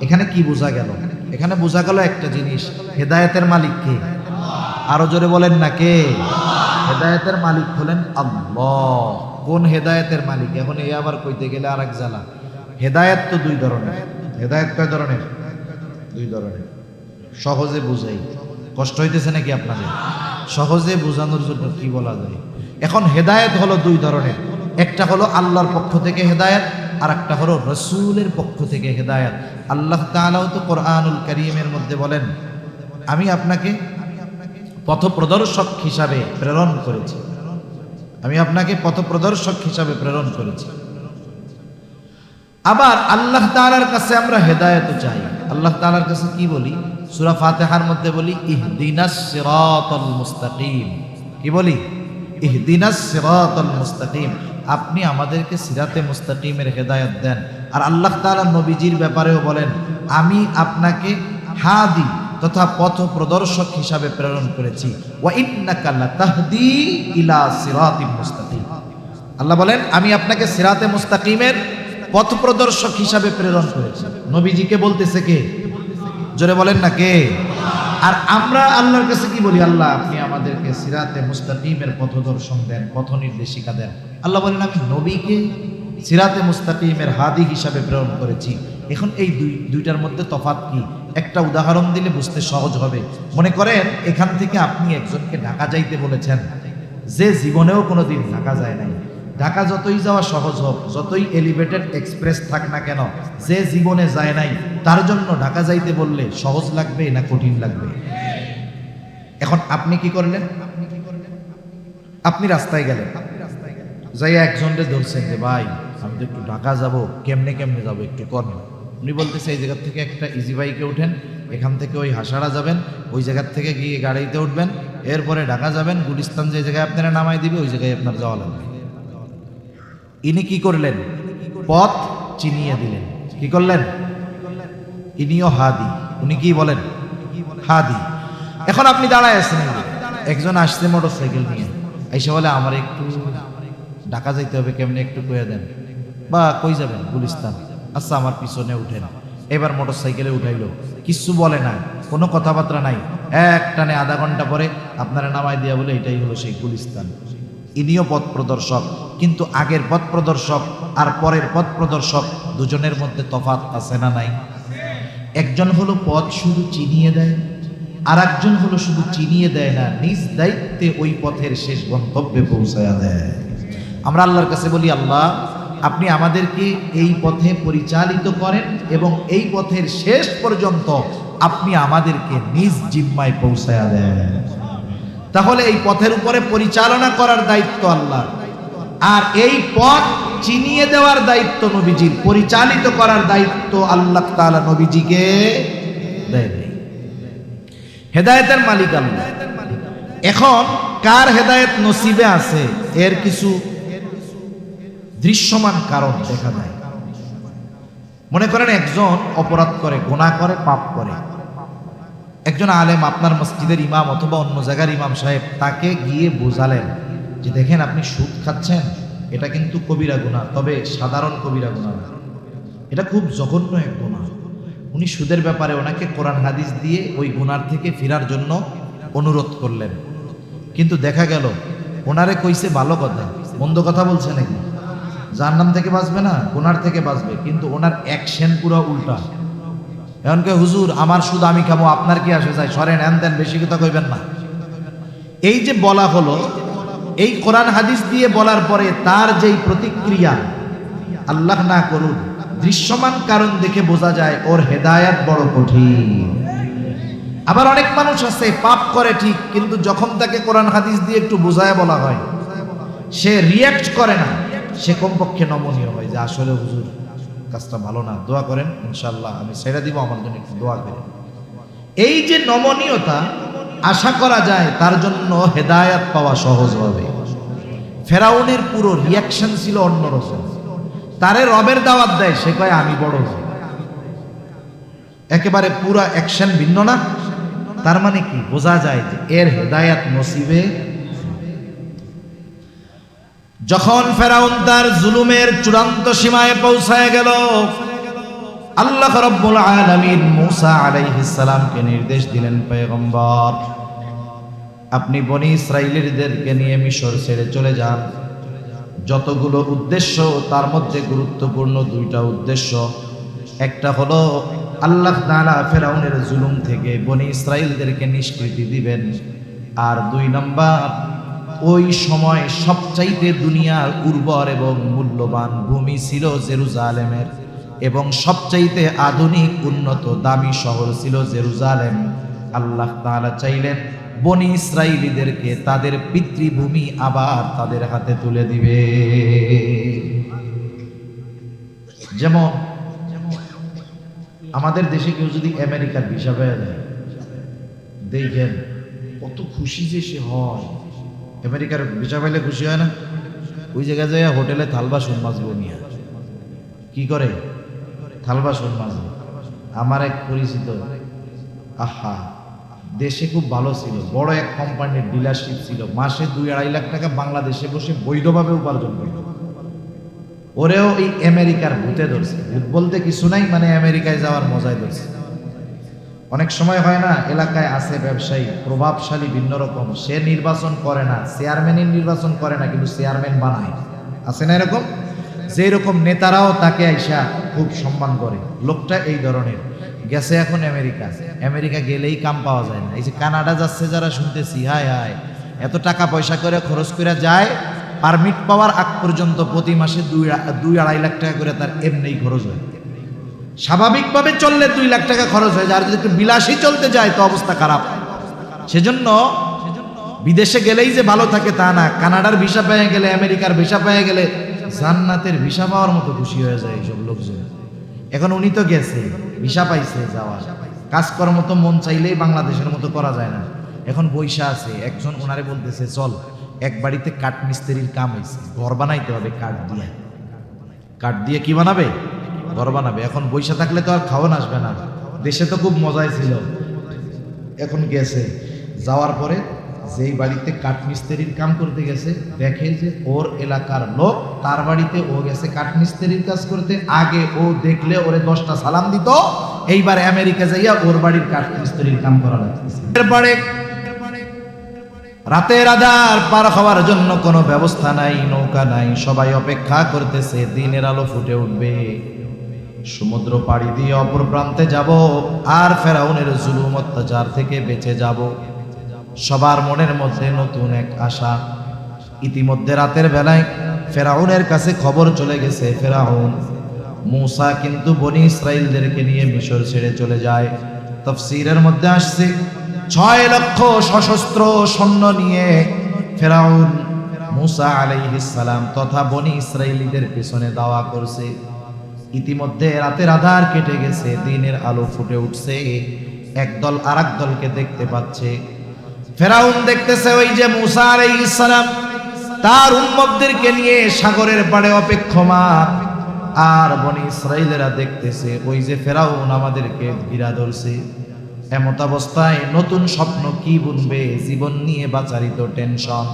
এখানে কি বোঝা গেল? এখানে বোঝা গেল একটা জিনিস, হেদায়েতের মালিক কে? আরো জোরে বলেন না কে? হেদায়েতের মালিক হলেন আল্লাহ। কোন হেদায়েতের মালিক? এখন এই আবার কইতে গেলে আরেক জ্বালা। হেদায়েত তো দুই ধরনের। হেদায়েত কয় ধরনের? দুই ধরনের। সহজে বুঝাই, কষ্ট হইতেছে নাকি আপনাদের? সহজে বোঝানোর জন্য কি বলা যায়? এখন হেদায়েত হলো দুই ধরনের। একটা হলো আল্লাহর পক্ষ থেকে হেদায়েত, আর একটা হলো রাসূলের পক্ষ থেকে হেদায়েত। আল্লাহ তাআলাও তো কোরআনুল কারীমের মধ্যে বলেন, আমি আপনাকে পথপ্রদর্শক হিসাবে প্রেরণ করেছি, আমি আপনাকে পথপ্রদর্শক হিসাবে প্রেরণ করেছি। আবার আল্লাহ তাআলার কাছে আমরা হেদায়েত চাই। আল্লাহ তাআলার কাছে কি বলি? সূরা ফাতিহার মধ্যে বলি ইহদিনাস সিরাতাল মুস্তাকিম। কি বলি? ইহদিনাস সিরাতাল মুস্তাকিম। আপনি আমাদেরকে সিরাতে মুস্তাকিমের হেদায়েত দেন। আর আল্লাহ তাআলা নবীজির ব্যাপারেও বলেন, আমি আপনাকে হাদি তথা পথ প্রদর্শক হিসাবে প্রেরণ করেছি। ওয়া ইন্নাকা লাতাহদি ইলা সিরাতিম মুস্তাকিম। আল্লাহ বলেন, আমি আপনাকে সিরাতে মুস্তাকিমের পথ প্রদর্শক হিসাবে প্রেরণ করেছি। নবীজিকে বলতেছে কে? জোরে বলেন না কে? আর আমরা আল্লাহর কাছে কি বলি? আল্লাহ আপনি আমাদেরকে সিরাতে মুস্তাকিমের পথদর্শন দেন, পথ নির্দেশিকা দেন। আল্লাহ বলেন, আমি নবীকে সিরাতে মুস্তাকিমের হাদি হিসাবে প্রেরণ করেছি। এখন এই দুইটার মধ্যে তফাৎ কি? একটা উদাহরণ দিলে বুঝতে সহজ হবে। মনে করেন এখান থেকে আপনি একজনকে ঢাকা যাইতে বলেছেন, যে জীবনেও কোনোদিন ঢাকা যায় নাই। ঢাকা যতই যাওয়া সহজ হোক, যতই এলিভেটেড এক্সপ্রেস থাক না কেন, যে জীবনে যায় নাই তার জন্য ঢাকা যাইতে বললে সহজ লাগবে না কঠিন লাগবে? এখন আপনি কি করলেন? আপনি রাস্তায় গেলেন, যাই একজনকে ধরছেন যে ভাই আমি তো একটু ঢাকা যাব, কেমনে কেমনে যাবো একটু করেন। উনি বলতেছে এই জায়গা থেকে একটা ইজি বাইকে উঠেন, এখান থেকে ওই হাসাড়া যাবেন, ওই জায়গার থেকে গিয়ে গাড়িতে উঠবেন, এরপরে ঢাকা যাবেন, গুলিস্তান যে জায়গায় আপনারা নামাই দিবে ওই জায়গায় আপনার যাওয়া লাগবে। ইনি কি করলেন? পথ চিনিয়ে দিলেন। কি করলেন? ইনিও হাদি। উনি কি বলেন? হাদি। এখন আপনি দাঁড়ায় আছেন, একজন আসছে মোটর সাইকেল নিয়ে, এসে বলে আমার একটু ঢাকা যাইতে হবে, কেমনে একটু কয়ে দেন। বা কই যাবেন? গুলিস্তান। আচ্ছা আমার পিছনে উঠেন। এবার মোটর সাইকেলে উঠাইলো, কিচ্ছু বলে না, কোনো কথাবার্তা নাই। এক টানে আধা ঘন্টা পরে আপনারা নামাই দিয়া বলে এটাই হলো সেই গুলিস্তান। ইনিও পথ প্রদর্শক, কিন্তু আগের পথ প্রদর্শক আর পরের পথ প্রদর্শক দুজনের মধ্যে তফাৎ আছে না নাই? একজন হলো পথ শুধু চিনিয়ে দেয়, আর একজন হলো শুধু চিনিয়ে দেয় না, নিজ দায়িত্বে ওই পথের শেষ গন্তব্যে পৌঁছায়া দেয়। আমরা আল্লাহর কাছে বলি, আল্লাহ আপনি আমাদেরকে এই পথে পরিচালিত করেন এবং এই পথের শেষ পর্যন্ত আপনি আমাদেরকে নিজ জিম্মায় পৌঁছায়া দেন। তাহলে এই পথের উপরে পরিচালনা করার দায়িত্ব আল্লাহ, আর এই পথ চিনিয়ে দেওয়ার দায়িত্ব নবীজির, পরিচালিত করার দায়িত্ব আল্লাহ তাআলা নবীজিকে দেয়। হেদায়েতের মালিক আল্লাহ। এখন কার হেদায়েত নসিবে আছে এর কিছু দৃশ্যমান কারণ দেখা যায়। মনে করেন একজন অপরাধ করে, গুনাহ করে, পাপ করে, একজন আলেম আপনার মসজিদের ইমাম অথবা অন্য জায়গার ইমাম সাহেব তাকে গিয়ে বোঝালেন যে দেখেন আপনি সুদ খাচ্ছেন, এটা কিন্তু কবিরা গুনাহ, তবে সাধারণ কবিরা গুনাহ না, এটা খুব জঘন্য এক গুনাহ। উনি সুদের ব্যাপারে ওনাকে কোরআন হাদিস দিয়ে ওই গুনার থেকে ফেরার জন্য অনুরোধ করলেন। কিন্তু দেখা গেল ওনারে কইছে ভালো কথা, মন্দ কথা বলছে নাকি? জাহান্নাম থেকে বাঁচবে না, গুনার থেকে বাঁচবে, কিন্তু ওনার অ্যাকশন পুরো উল্টা। এমনকি হুজুর আমার সুদ আমি খাবো, আপনার কি আসে যায়, সরেন, হ্যান ত্যান, বেশি কথা কইবেন না। এই যে বলা হলো, এই কোরআন হাদিস দিয়ে বলার পরে তার যেই প্রতিক্রিয়া, আল্লাহ না করুন, দৃশ্যমান কারণ দেখে বোঝা যায় ওর হেদায়াত বড় কঠিন। আবার অনেক মানুষ আছে পাপ করে ঠিক, কিন্তু যখন তাকে কোরআন হাদিস দিয়ে একটু বোঝায় বলা হয়, সে রিয়্যাক্ট করে না, সে কমপক্ষে নমনীয় হয় যে আসলে হুজুর কাজটা ভালো না, দোয়া করেন, ইনশাল্লাহ আমি ছেড়ে দিব, আমার জন্য একটু দোয়া করেন। এই যে নমনীয়তা, আশা করা যায় তার জন্য হেদায়াত পাওয়া সহজ হবে। ফেরাউনের পুরো রিয়াকশন ছিল অন্যরকম। তারে রবের দাওয়াত দেয়, সে কয় আমি বড় রব। একেবারে পুরা অ্যাকশন ভিন্ন না? তার মানে কি বোঝা যায় যে এর হেদায়াত নসিবে। যখন ফেরাউন তার জুলুমের চূড়ান্ত সীমায় পৌঁছায় গেল, আল্লাহ রাব্বুল আলামিন মূসা আলাইহিস সালামকে নির্দেশ দিলেন, পয়গম্বর আপনি বনি ইসরাইলীদেরকে নিয়ে মিশর ছেড়ে চলে যান। যতগুলো উদ্দেশ্য, তার মধ্যে গুরুত্বপূর্ণ দুইটা উদ্দেশ্য। একটা হলো আল্লাহ তাআলা ফেরাউনের জুলুম থেকে বনি ইসরাইলদেরকে নিষ্কৃতি দিবেন, আর 2 নাম্বার, ওই সময় সবচাইতে দুনিয়ার উর্বর এবং মূল্যবান ভূমি ছিল জেরুজালেমের, এবং সবচাইতে আধুনিক উন্নত দামি শহর ছিল জেরুজালেম। আল্লাহ তাআলা চাইলেন বনি ইসরাইলীদেরকে তাদের পিতৃভূমি আবার তাদের হাতে তুলে দিবে। যেমন আমাদের দেশে কেউ যদি আমেরিকার ভিসা পেয়ে যায়, দেখেন কত খুশি যে সে হয়। আমেরিকার ভিসা পাইলে খুশি হয় না? ওই জায়গায় যায় হোটেলে থাল বাসন মাজবো নিয়ে, কি করে থাল বাসন মাজবে। আমার এক পরিচিত, আহা, দেশে খুব ভালো ছিল, বড় এক কোম্পানির ডিলারশিপ ছিল, মাসে 2-2.5 লাখ টাকা বাংলাদেশে বসে বৈধভাবে উপার্জন করত। ওরেও এই আমেরিকার ভূতে ধরছে। ভূত বলতে কিছু নাই, মানে আমেরিকায় যাওয়ার মজায় ধরছে। অনেক সময় হয় না, এলাকায় আছে ব্যবসায়ী প্রভাবশালী ভিন্ন রকম, সে নির্বাচন করে না, চেয়ারম্যানের নির্বাচন করে না, কিন্তু চেয়ারম্যান বানায়। আছে না এরকম? যে এরকম নেতারাও তাকে আইসা খুব সম্মান করে। লোকটা এই ধরনের, গেছে এখন আমেরিকা। আমেরিকা গেলেই কাম পাওয়া যায় না। এই যে কানাডা যাচ্ছে যারা, শুনতেছি হায় হায় এত টাকা পয়সা করে খরচ করে যায়, পারমিট পাওয়ার আগ পর্যন্ত প্রতি মাসে 2-2.5 লাখ টাকা করে তার এমনি খরচ হয়। স্বাভাবিকভাবে চললে 2 লাখ টাকা খরচ হয়ে যায়, আর যদি একটু বিলাসী চলতে যায় তো অবস্থা খারাপ। সেজন্য বিদেশে গেলেই যে ভালো থাকে তা না। কানাডার ভিসা পেয়ে গেলে, আমেরিকার ভিসা পেয়ে গেলে জান্নাতের ভিসা পাওয়ার মতো খুশি হয়ে যায় এইসব লোকজন। এখন উনি তো গেছে, ভিসা পাইছে, যাওয়া কাজকর্ম তো মন চাইলেই বাংলাদেশের মতো করা যায় না। এখন বৈশা আছে, একজন ওনারে বলতেছে চল, এক বাড়িতে কাঠ মিস্ত্রির কাম হয়েছে, ঘর বানাইতে হবে কাঠ দিয়ে। কাঠ দিয়ে কি বানাবে? ঘর বানাবে। এখন বৈশা থাকলে তো আর খাওয়ান আসবে না। দেশে তো খুব মজাই ছিল। এখন গেছে, যাওয়ার পরে যেই বাড়িতে কাঠ মিস্ত্রির কাম করতে গেছে, দেখে যে ওর এলাকার লোক তার বাড়িতে ও গেছে কাঠ মিস্ত্রির কাজ করতে, আগে ও দেখলে ওরে 10টা সালাম দিত, এইবার আমেরিকা যাইয়া ওর বাড়ির কাঠ মিস্ত্রির কাম করা লাগতেছে। এরপরে রাতের আধার পার হওয়ার জন্য কোনো ব্যবস্থা নাই, নৌকা নাই, সবাই অপেক্ষা করতেছে দিনের আলো ফুটে উঠবে, সমুদ্র পাড়ি দিয়ে অপর প্রান্তে যাব, আর ফেরাউনের জুলুম অত্যাচার থেকে বেঁচে যাব। সবার মনের মধ্যে নতুন এক আশা। ইতিমধ্যে রাতের বেলায় ফেরাউনের কাছে খবর চলে গেছে, ফেরাউন মূসা কিন্তু বনি ইসরাইলদেরকে নিয়ে মিশর ছেড়ে চলে যায়। তাফসীরের মধ্যে আসছে 6 লক্ষ সশস্ত্র সৈন্য নিয়ে ফেরাউন মূসা আলাইহিস সালাম তথা বনি ইসরাইলীদের পেছনে দাওয়া করছে। ইতিমধ্যে রাতের আধার কেটে গেছে, দিনের আলো ফুটে উঠছে, একদল আরেক দলকে দেখতে পাচ্ছে। ফেরাউন দেখতেছে ওই যে মূসা আলাইহিস সালাম তার উম্মতদেরকে নিয়ে সাগরের পাড়ে অপেক্ষমান, আর বনি ইসরাইলেরা দেখতেছে ওই যে ফেরাউন আমাদেরকে ঘিরা ধরছে। এমত অবস্থায় নতুন স্বপ্ন কি বুনবে, জীবন নিয়ে বাঁচারিত টেনশন।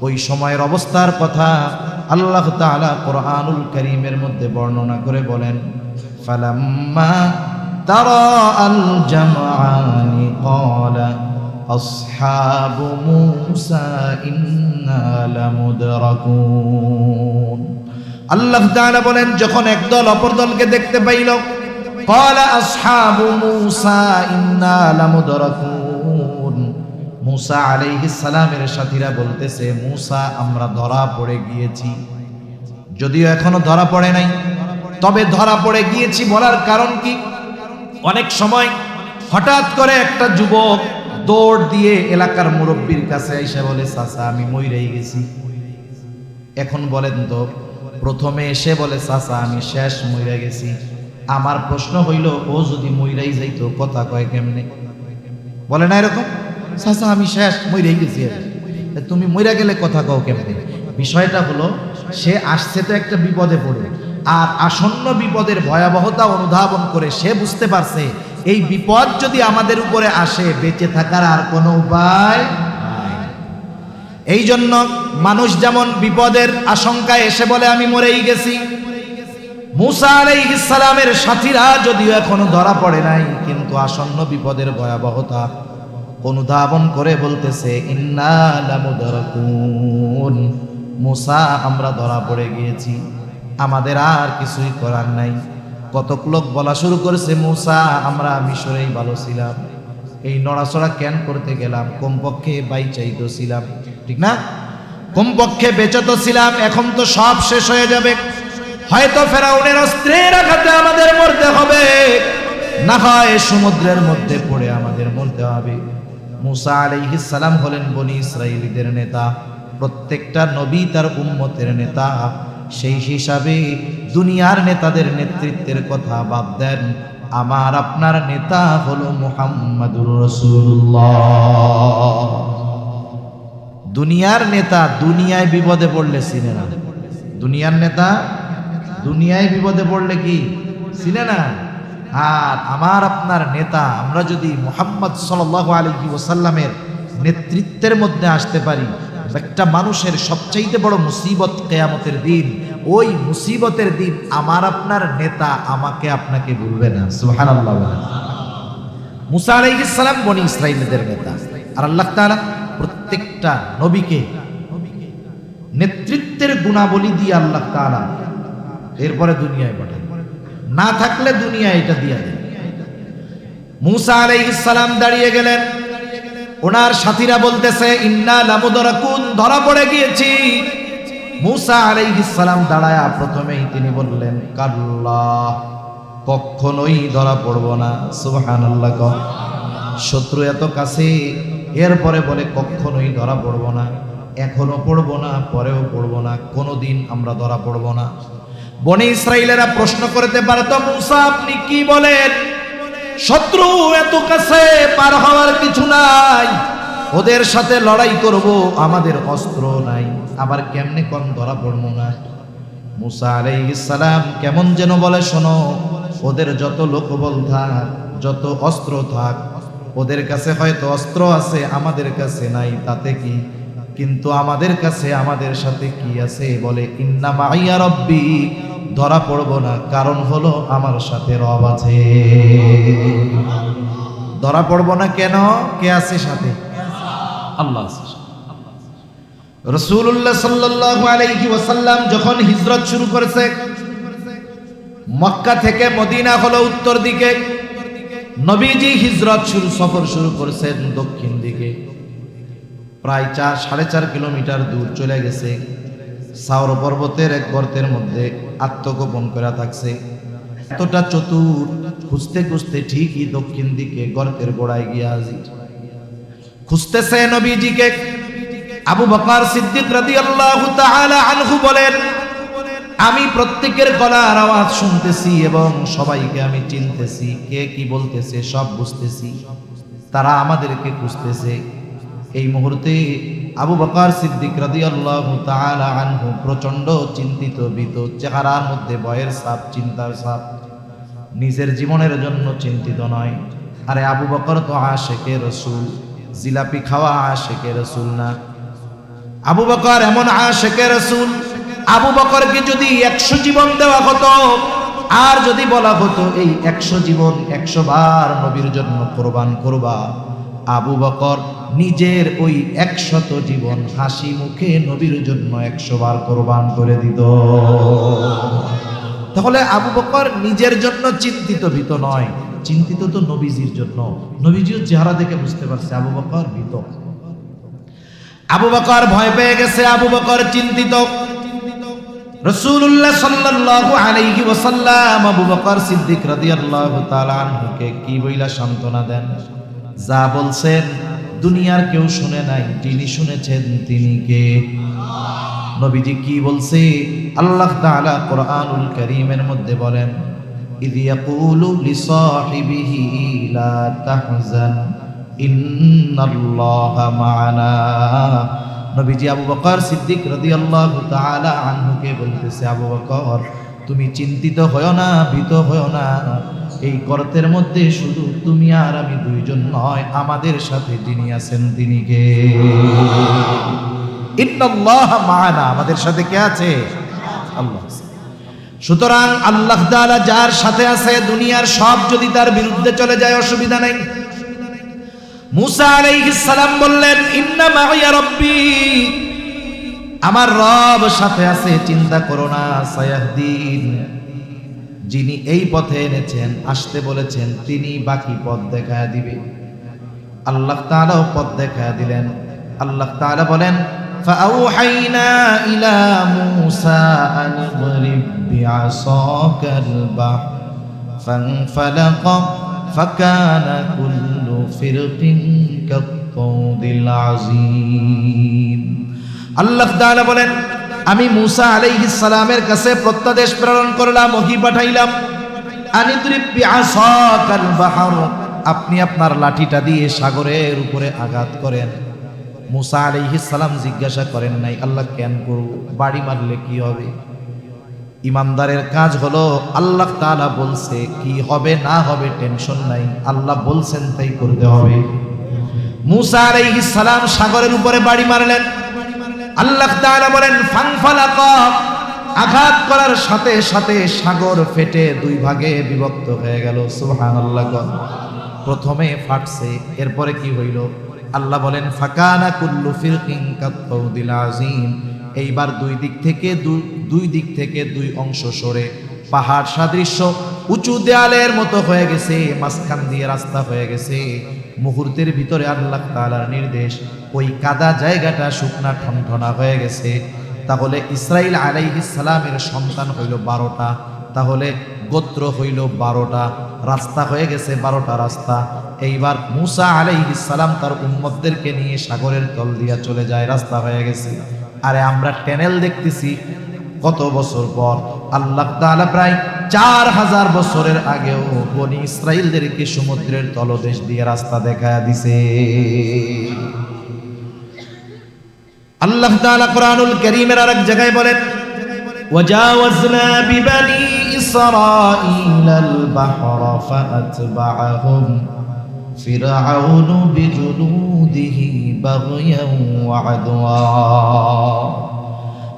ওই সময়ের অবস্থার কথা আল্লাহ তাআলা কোরআনুল কারীমের মধ্যে বর্ণনা করে বলেন, ফালাম্মা তারাআল জামআনি ক্বালা আসহাবু মূসা ইন্না লামুদরাকুন। আল্লাহ তাআলা বলেন, যখন একদল অপর দলকে দেখতে পাইল, ক্বালা আসহাবু মূসা ইন্না লামুদরাকুন, মূসা আলাইহিস সালামের সাথীরা বলতেছে, মূসা আমরা ধরা পড়ে গিয়েছি। যদিও এখনো ধরা পড়ে নাই, তবে ধরা পড়ে গিয়েছি বলার কারণ কি? অনেক সময় হঠাৎ করে একটা যুবক দৌড় দিয়ে এলাকার মুরব্বীর কাছে এসে বলে, চাচা আমি মইরাই গেছি। এখন বলেন তো, প্রথমে এসে বলে চাচা আমি শেষ মইরা গেছি, আমার প্রশ্ন হইল ও যদি মইরাই যাইতো কথা কয় কেমনে? বলে না এরকম, চাচা আমি শেষ মইরাই গেছি, তুমি মইরা গেলে কথা কও কেমনে? বিষয়টা হলো, সে আসছে তো একটা বিপদে পড়ে, আর আসন্ন বিপদের ভয়াবহতা অনুধাবন করে সে বুঝতে পারছে এই বিপদ যদি আমাদের উপরে আসে বেঁচে থাকার আর কোনো উপায় নাই। এই জন্য মানুষ যেমন বিপদের আশঙ্কায় এসে বলে আমি মরেই গেছি, মূসা আলাইহিস সালামের সাথীরা যদিও এখনো ধরা পড়ে নাই, কিন্তু আসন্ন বিপদের ভয়াবহতা অনুধাবন করে বলতেছে ইন্না লামুদরাকুন, মূসা আমরা ধরা পড়ে গিয়েছি, আমাদের আর কিছুই করার নাই। কতক লোক বলা শুরু করেছে, মূসা আমরা মিশরেই ভালো ছিলাম, এই নড়াচড়া কেন করতে গেলাম, কমপক্ষে বাইচাই তো ছিলাম, ঠিক না? কমপক্ষে বেঁচে তো ছিলাম, এখন তো সব শেষ হয়ে যাবে, হয়তো ফেরাউনের অস্ত্রের আঘাতে আমাদের মরতে হবে, না হয় সমুদ্রের মধ্যে পড়ে আমাদের মরতে হবে। মূসা আলাইহিস সালাম হলেন বনি ইসরাইলীদের নেতা, প্রত্যেকটা নবী তার উম্মতের নেতা, সেই হিসাবে দুনিয়ার নেতাদের নেতৃত্বের কথা বাদ দেন, আমার আপনার নেতা হলো মুহাম্মাদুর রাসূলুল্লাহ। দুনিয়ার নেতা দুনিয়ায় বিপদে পড়লে চিনে না, দুনিয়ার নেতা দুনিয়ায় বিপদে পড়লে কি চিনে না। আর আমার আপনার নেতা, আমরা যদি মুহাম্মদ সাল্লাল্লাহু আলাইহি ওয়াসাল্লামের নেতৃত্বের মধ্যে আসতে পারি, একটা মানুষের সবচাইতে বড় মুসিবত কিয়ামতের দিন, ওই মুসিবতের দিন আমার আপনার নেতা আমাকে আপনাকে ভুলবে না। সুবহানাল্লাহ। মূসা আলাইহিস সালাম বনি ইসরাইলদের নেতা, আর আল্লাহ তাআলা প্রত্যেকটা নবীকে নেতৃত্বের গুণাবলী দিয়ে আল্লাহ তাআলা এরপরে দুনিয়ায় পাঠান, না থাকলে দুনিয়া এটা দিয়ে দেন। মূসা আলাইহিস সালাম দাঁড়িয়ে গেলেন, ওনার সাথীরা বলতেছে ইন্না লামুদরাকুন, ধরা পড়ে গিয়েছি। মূসা আলাইহিস সালাম দাঁড়ায়া প্রথমেই তিনি বললেন কাল্লা, কখনোই ধরা পড়ব না। সুবহানাল্লাহ। শত্রু এত কাছে, এরপরে বলে কখনোই ধরা পড়ব না, এখনো পড়ব না, পরেও পড়ব না, কোনোদিন আমরা ধরা পড়ব না। বনি ইসরাইলেরা প্রশ্ন করতে পারত, মূসা আপনি কি বলেন? শত্রু এত কাছে, পার হওয়ার কিছু নাই, ওদের সাথে লড়াই করব, আমাদের অস্ত্র নাই, আবার কেমনে কোন ধরা পড়বো না? মূসা আলাইহিস সালাম কেমন যেন বলে, শোনো, ওদের যত লোকবল থাক, যত অস্ত্র থাক, ওদের কাছে হয়তো অস্ত্র আছে, আমাদের কাছে নাই, তাতে কি? কিন্তু আমাদের কাছে আমাদের সাথে কি আছে? বলে ইন্না মাইয়া রব্বি, ধরা পড়বো না, কারণ হলো আমার সাথে রব আছে। ধরা পড়বো না কেন? কে আছে সাথে? আল্লাহ আছে। রাসূলুল্লাহ সাল্লাল্লাহু আলাইহি ওয়াসাল্লাম যখন হিজরত শুরু করেছে, মক্কা থেকে মদিনা হলো উত্তর দিকে, নবীজি হিজরত সফর শুরু করেছেন দক্ষিণ দিকে, প্রায় 4-4.5 কিলোমিটার দূর চলে গেছে। সাওর পর্বতের এক গর্তের মধ্যে আত্মগোপন করা থাকছে। এতটা চতুর, খুঁজতে খুঁজতে ঠিকই দক্ষিণ দিকে গর্তের গোড়ায় গিয়ে হাজির। খুঁজতেছে নবীজিকে। আবু বকর সিদ্দিক রাদিয়াল্লাহু তাআলা আনহু বলেন, আমি প্রত্যেকের গলার আওয়াজ শুনতেছি এবং সবাইকে আমি চিনতেছি, কে কি বলতেছে সব বুঝতেছি, তারা আমাদেরকে খুঁজতেছে। এই মুহূর্তে আবু বকর সিদ্দিক রাদিয়াল্লাহু তাআলা আনহু প্রচন্ড চিন্তিত, ভীত, চেহারার মধ্যে ভয়ের ছাপ, চিন্তার ছাপ। নিজের জীবনের জন্য চিন্তিত নয়। আরে আবু বকর তো আশিকে রাসূল, জিলাপি খাওয়া আশিকে রাসূল না। আবু বকর এমন আশিকে রাসূল, আবু বকরকে যদি 100 জীবন দেওয়া হতো, আর যদি বলা হতো এই 100 জীবন 100 বার নবীর জন্য কোরবান করবা, আবু বকর নিজের ওই 100 জীবন হাসি মুখে নবীর জন্য 100 বার কোরবান করে দিত। তাহলে আবু বকর নিজের জন্য চিন্তিত ভীত নয়, চিন্তিত তো নবীজির জন্য। নবীজিও চেহারা দেখে বুঝতে পারছে আবু বকর ভীত, আবু বকর ভয় পেয়ে গেছে, আবু বকর চিন্তিত। রাসূলুল্লাহ সাল্লাল্লাহু আলাইহি ওয়াসাল্লাম আবু বকর সিদ্দিক রাদিয়াল্লাহু তাআলা আনহুকে কি বইলা সান্ত্বনা দেন, যা বলছেন দুনিয়ার কেউ শুনে নাই, যিনি শুনেছেন তিনি কে? নবীজি কি বলছে? আল্লাহ তাআলা কোরআনুল কারীমের মধ্যে বলেন, ইয ইয়াকুলু লিসাহিবিহি লা তাহজান ইন্নাল্লাহা মা'ানা। নবীজি আবু বকর সিদ্দিক রাদিয়াল্লাহু তাআলা আনহুকে বলতেছে, আবু বকর তুমি চিন্তিত হয়ো না, ভীত হয়ো না, এই গর্তের মধ্যে শুধু তুমি আর আমি দুইজন নয়, আমাদের সাথে যিনি আছেন তিনি কে? ইন্নাল্লাহা মা'ানা, আমাদের সাথে কে আছে? আল্লাহ। সুতরাং আল্লাহ তাআলা যার সাথে আছে, দুনিয়ার সব যদি তার বিরুদ্ধে চলে যায় অসুবিধা নেই। মুসা আলাইহিস সালাম বললেন, ইন্না মাইয়া রাব্বি, আমার রব সাথে আছে, চিন্তা করো না, সায়াহদিন, যিনি এই পথে এনেছেন, আসতে বলেছেন, তিনি বাকি পথ দেখায় দিবে। আল্লাহ তাআলাও পথ দেখায় দিলেন। আল্লাহ তাআলা বলেন, ফাআউহাইনা ইলা মুসা আন ইদরিব বিআসাকাল বাহর ফানফালাকা ফাকানা কুল্লু ফিরকিন কাত-তাউদিল আযীম। আল্লাহ তাআলা বলেন, আমি মুসা আলাইহিস সালামের কাছে প্রত্যাদেশ প্রেরণ করলাম, ওহী পাঠাইলাম, আনিদ্রিব বিআসাকাল বাহর, আপনি আপনার লাঠিটা দিয়ে সাগরের উপরে আঘাত করেন। মুসা আলাইহিস সালাম জিজ্ঞাসা করেন নাই, আল্লাহ কেন করব, বাড়ি মারলে কি হবে? ইমানদারের কাজ হলো আল্লাহ তাআলা বলছে, কি হবে না হবে টেনশন নাই, আল্লাহ বলছেন তাই করতে হবে। মুসা আলাইহিস সালাম সাগরের উপরে বাড়ি মারলেন। আল্লাহ তাআলা বলেন, ফানফালাকা, আঘাত করার সাথে সাথে সাগর ফেটে দুই ভাগে বিভক্ত হয়ে গেল। সুবহানাল্লাহ। প্রথমে ফাটছে, এরপরে কি হইল? আল্লাহ বলেন, ফাকানা কুল্লু ফিরকিন কাত-তাউদিল আযীম, এইবার দুই দিক থেকে দুই অংশ সরে পাহাড় সাদৃশ্য উঁচু দেয়ালের মতো হয়ে গেছে, মাঝখান দিয়ে রাস্তা হয়ে গেছে। মুহূর্তের ভিতরে আল্লাহ তাআলার নির্দেশ, ওই কাদা জায়গাটা শুকনা ঠনঠনা হয়ে গেছে। তাহলে ইসরাইল আলাইহিস সালামের সন্তান হইল 12টা, তাহলে গোত্র হইল 12টা, রাস্তা হয়ে গেছে 12টা রাস্তা। এইবার মুসা আলাইহিস সালাম তার উম্মতদেরকে নিয়ে সাগরের তল দিয়া চলে যায়, রাস্তা হয়ে গেছে। আরে আমরা ট্যানেল দেখতেছি কত বছর পর। আল্লাহ তাআলা প্রায় 4000 বছরের আগেও বনি ইসরাইলদেরকে সমুদ্রের তলদেশ দিয়ে রাস্তা দেখায় দিছে। আল্লাহ তাআলা কোরআনুল কারীমের আরেক জায়গায় বলেন, ওয়াজাওয়াজনা বিবানি ইসরাঈলাল বাহরা ফাআতবাআহুম ফিরআউনু বিজুনুদিহি বাগয়ান ওয়া আদওয়া।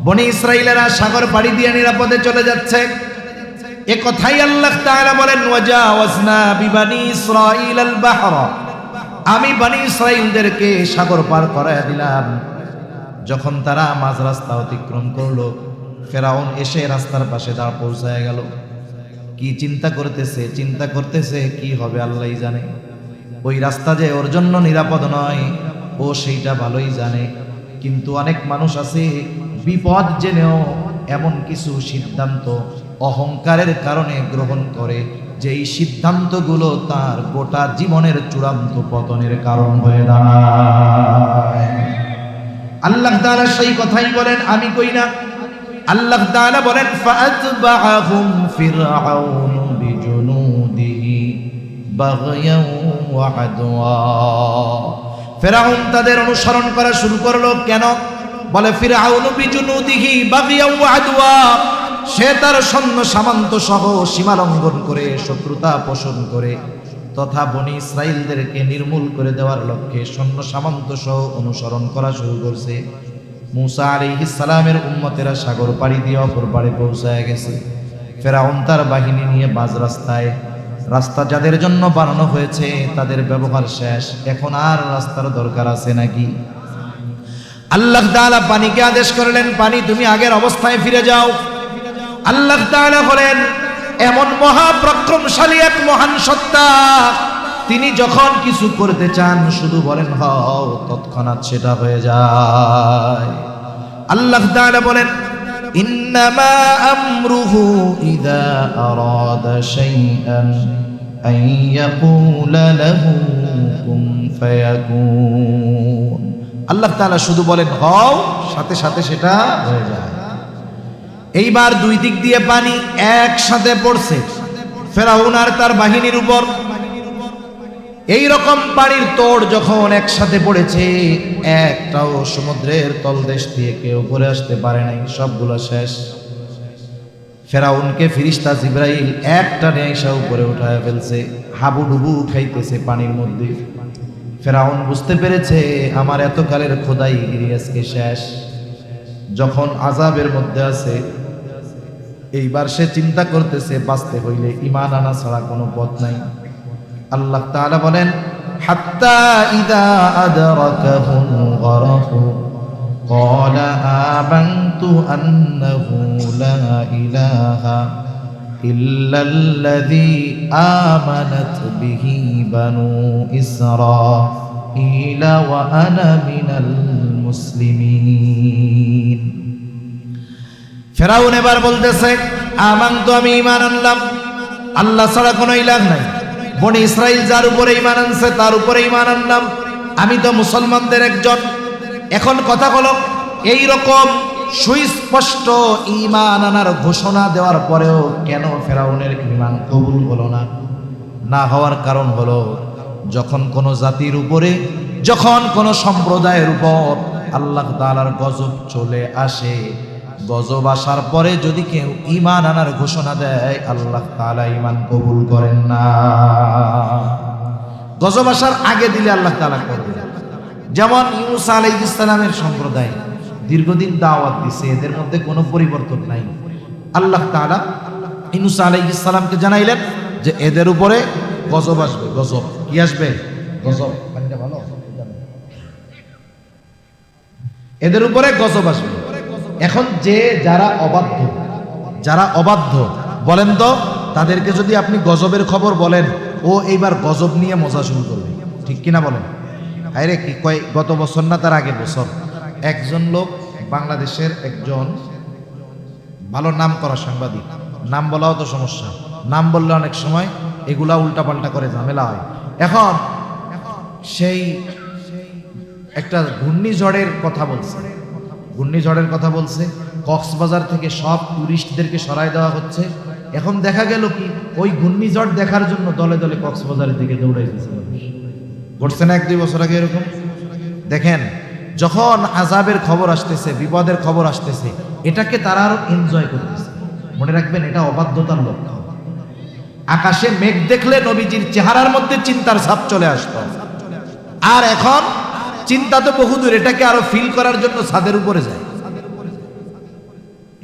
বনি ইসরাইলেরা সাগর পাড়ি দিয়ে নিরাপদে চলে যাচ্ছে, এ কথাই আল্লাহ তাআলা বলেন, ওয়াজাওয়াজনা বিবানি ইসরাঈলাল বাহরা, আমি বনি ইসরাইলদেরকে সাগর পার করায় দিলাম। যখন তারা মাঝ রাস্তা অতিক্রম করলো, ফেরাউন এসে রাস্তার পাশে দাঁড় পৌঁছায় গেল। কি চিন্তা করতেছে কি হবে আল্লাহই জানে। ওই রাস্তা যে ওর জন্য নিরাপদ নয়, ও সেইটা ভালোই জানে। কিন্তু অনেক মানুষ আছে বিপদ জেনেও এমন কিছু সিদ্ধান্ত অহংকারের কারণে গ্রহণ করে, যেই সিদ্ধান্তগুলো তার গোটা জীবনের চূড়ান্ত পতনের কারণ হয়ে দাঁড়ায়। আল্লাহ তাআলা সেই কথাই বলেন, আমি কই না। আল্লাহ তাআলা বলেন, ফাআতবাআহুম ফিরআউনু বিজুনুদিহি বাগয়ান ওয়া আদওয়া। ফিরআউন তাদের অনুসরণ করা শুরু করলো। কেন? বলে, ফিরআউনু বিজুনুদিহি বাগয়ান ওয়া আদওয়া, সে তার সৈন্য সামন্ত সহ সীমা লঙ্ঘন করে, শত্রুতা পোষণ করে, তথা বনি ইসরাইলদেরকে নির্মূল করে দেওয়ার লক্ষ্যে সৈন্য সামন্ত সহ অনুসরণ করা শুরু করছে। মুসা আলাইহিস সালামের উম্মতেরা সাগর পাড়ি দিয়ে অপর পাড়ে পৌঁছায় গেছে। ফেরাউন তার বাহিনী নিয়ে বাজ রাস্তায়, রাস্তা যাদের জন্য বানানো হয়েছে তাদের ব্যবহার শেষ, এখন আর রাস্তার দরকার আছে নাকি? আল্লাহ তাআলা পানিকে আদেশ করলেন, পানি তুমি আগের অবস্থায় ফিরে যাও। আল্লাহ তাআলা বলেন, এমন মহাপরাক্রমশালী এক মহান সত্তা, তিনি যখন কিছু করতে চান শুধু বলেন হও, তৎক্ষণাৎ সেটা হয়ে যায়। আল্লাহ তাআলা বলেন, ইন্নামা আমরুহু ইযা আরাদা শাইআন আন ইয়াকুলা লাহু কুন ফায়াকুন। আল্লাহ তাআলা শুধু বলেন হও, সাথে সাথে সেটা হয়ে যায়। এইবার দুই দিক দিয়ে পানি একসাথে পড়ছে ফেরাউন আর তার বাহিনীর উপর। এই রকম পানির তোড় যখন একসাথে পড়েছে, একটাও সমুদ্রের তলদেশ দিয়ে কেউ উপরে আসতে পারে নাই, সবগুলো শেষ। ফেরাউনকে ফেরেশতা জিবরাইল একটানে এসে উপরে উঠায় ফেলছে, হাবুডুবু খাইতেছে পানির মধ্যে। ফেরাউন বুঝতে পেরেছে আমার এতকালের খোদাইগিরি আজকে শেষ। যখন আযাবের মধ্যে আছে, এইবার সে চিন্তা করতেছে বাঁচতে হইলে ঈমান আনা ছাড়া কোনো পথ নাই। আল্লাহ তাআলা বলেন, হাত্তা ইযা আদরাকাহুল গরাকু ক্বালা আমানতু আন্নাহু লা ইলাহা ইল্লাল্লাযী আমানাত বিহি বানু ইসরাঈল ওয়া আনা মিনাল মুসলিমিন। ফেরাউন এবার বলতেছে, আমানতু, আমি ঈমান আনলাম, আল্লাহ ছাড়া কোনো ইলাহ নাই। বনি ইসরাইল যার উপরে ঈমান আনছে তার উপরে ঈমান আনলাম, আমি তো মুসলমানদের একজন। এখন কথা হলো, এই রকম সুস্পষ্ট ঈমান আনার ঘোষণা দেওয়ার পরেও কেন ফেরাউনের ঈমান কবুল হলো না? না হওয়ার কারণ হলো, যখন কোন জাতির উপরে, যখন কোন সম্প্রদায়ের উপর আল্লাহ তাআলার গজব চলে আসে, গজব আসার পরে যদি কেউ ঈমান আনার ঘোষণা দেয়, আল্লাহ তাআলা ঈমান কবুল করেন না। গজব আসার আগে দিলে আল্লাহ তাআলা করবেন। যেমন ইউনূস আলাইহিস সালামের সম্প্রদায় দীর্ঘদিন দাওয়াত দিছে, এদের মধ্যে কোনো পরিবর্তন নাই। আল্লাহ তাআলা ইউনূস আলাইহিস সালামকে জানাইলেন যে এদের উপরে গজব আসবে। গজব কি আসবে? গজব। পানিটা ভালো, এদের উপরে গজব আসবে। এখন যারা অবাধ্য বলেন তো, তাদেরকে যদি আপনি গজবের খবর বলেন, ও এইবার গজব নিয়ে মজা শুরু করবে, ঠিক কিনা বলেন? আরে কি কয়, গত বছর না তার আগের বছর একজন লোক, বাংলাদেশের একজন ভালো নাম করা সাংবাদিক, নাম বলাও তো সমস্যা, নাম বললে অনেক সময় এগুলা উল্টাপাল্টা করে ঝামেলা হয়। এখন সেই একটা ঘূর্ণিঝড়ের কথা বলছে, কক্সবাজার থেকে সব টুরিস্টদেরকে সরাই দেওয়া হচ্ছে। এখন দেখা গেল কি, ওই ঘূর্ণিঝড় দেখার জন্য দলে দলে কক্সবাজারের দিকে দৌড়াইতেছে। ঘটছে না 1-2 বছর আগে এরকম? দেখেন, যখন আযাবের খবর আসতেছে, বিপদের খবর আসতেছে, এটাকে তারা আরো এনজয় করতেছে। মনে রাখবেন, এটা অবাধ্যতার লক্ষণ। আকাশে মেঘ দেখলে নবীজির চেহারার মধ্যে চিন্তার ছাপ চলে আসতো, আর এখন চিন্তা তো বহুদূর, এটাকে আরো ফিল করার জন্য ছাদের উপরে যায়।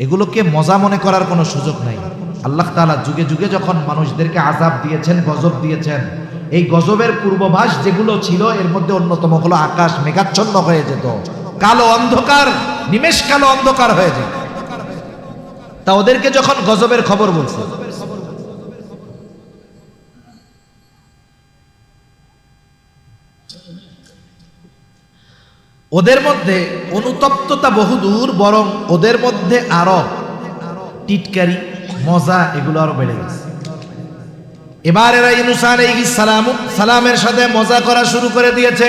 এগুলোকে মজা মনে করার কোনো সুযোগ নাই। আল্লাহ তাআলা যুগে যুগে যখন মানুষদেরকে আযাব দিয়েছেন, গজব দিয়েছেন, এই গজবের পূর্বাভাস যেগুলো ছিল, এর মধ্যে অন্যতম হলো আকাশ মেঘাচ্ছন্ন হয়ে যেত, কালো অন্ধকার, নিমেষ কালো অন্ধকার হয়ে যেত। তা ওদেরকে যখন গজবের খবর বলছে, ওদের মধ্যে অনুতপ্ততা বহুদূর, বরং ওদের মধ্যে আরো টিটকারি, মজা, এগুলো আরো বেড়ে গেছে। এবার এরা ইউনূস আলাইহিস সালামের সাথে মজা করা শুরু করে দিয়েছে।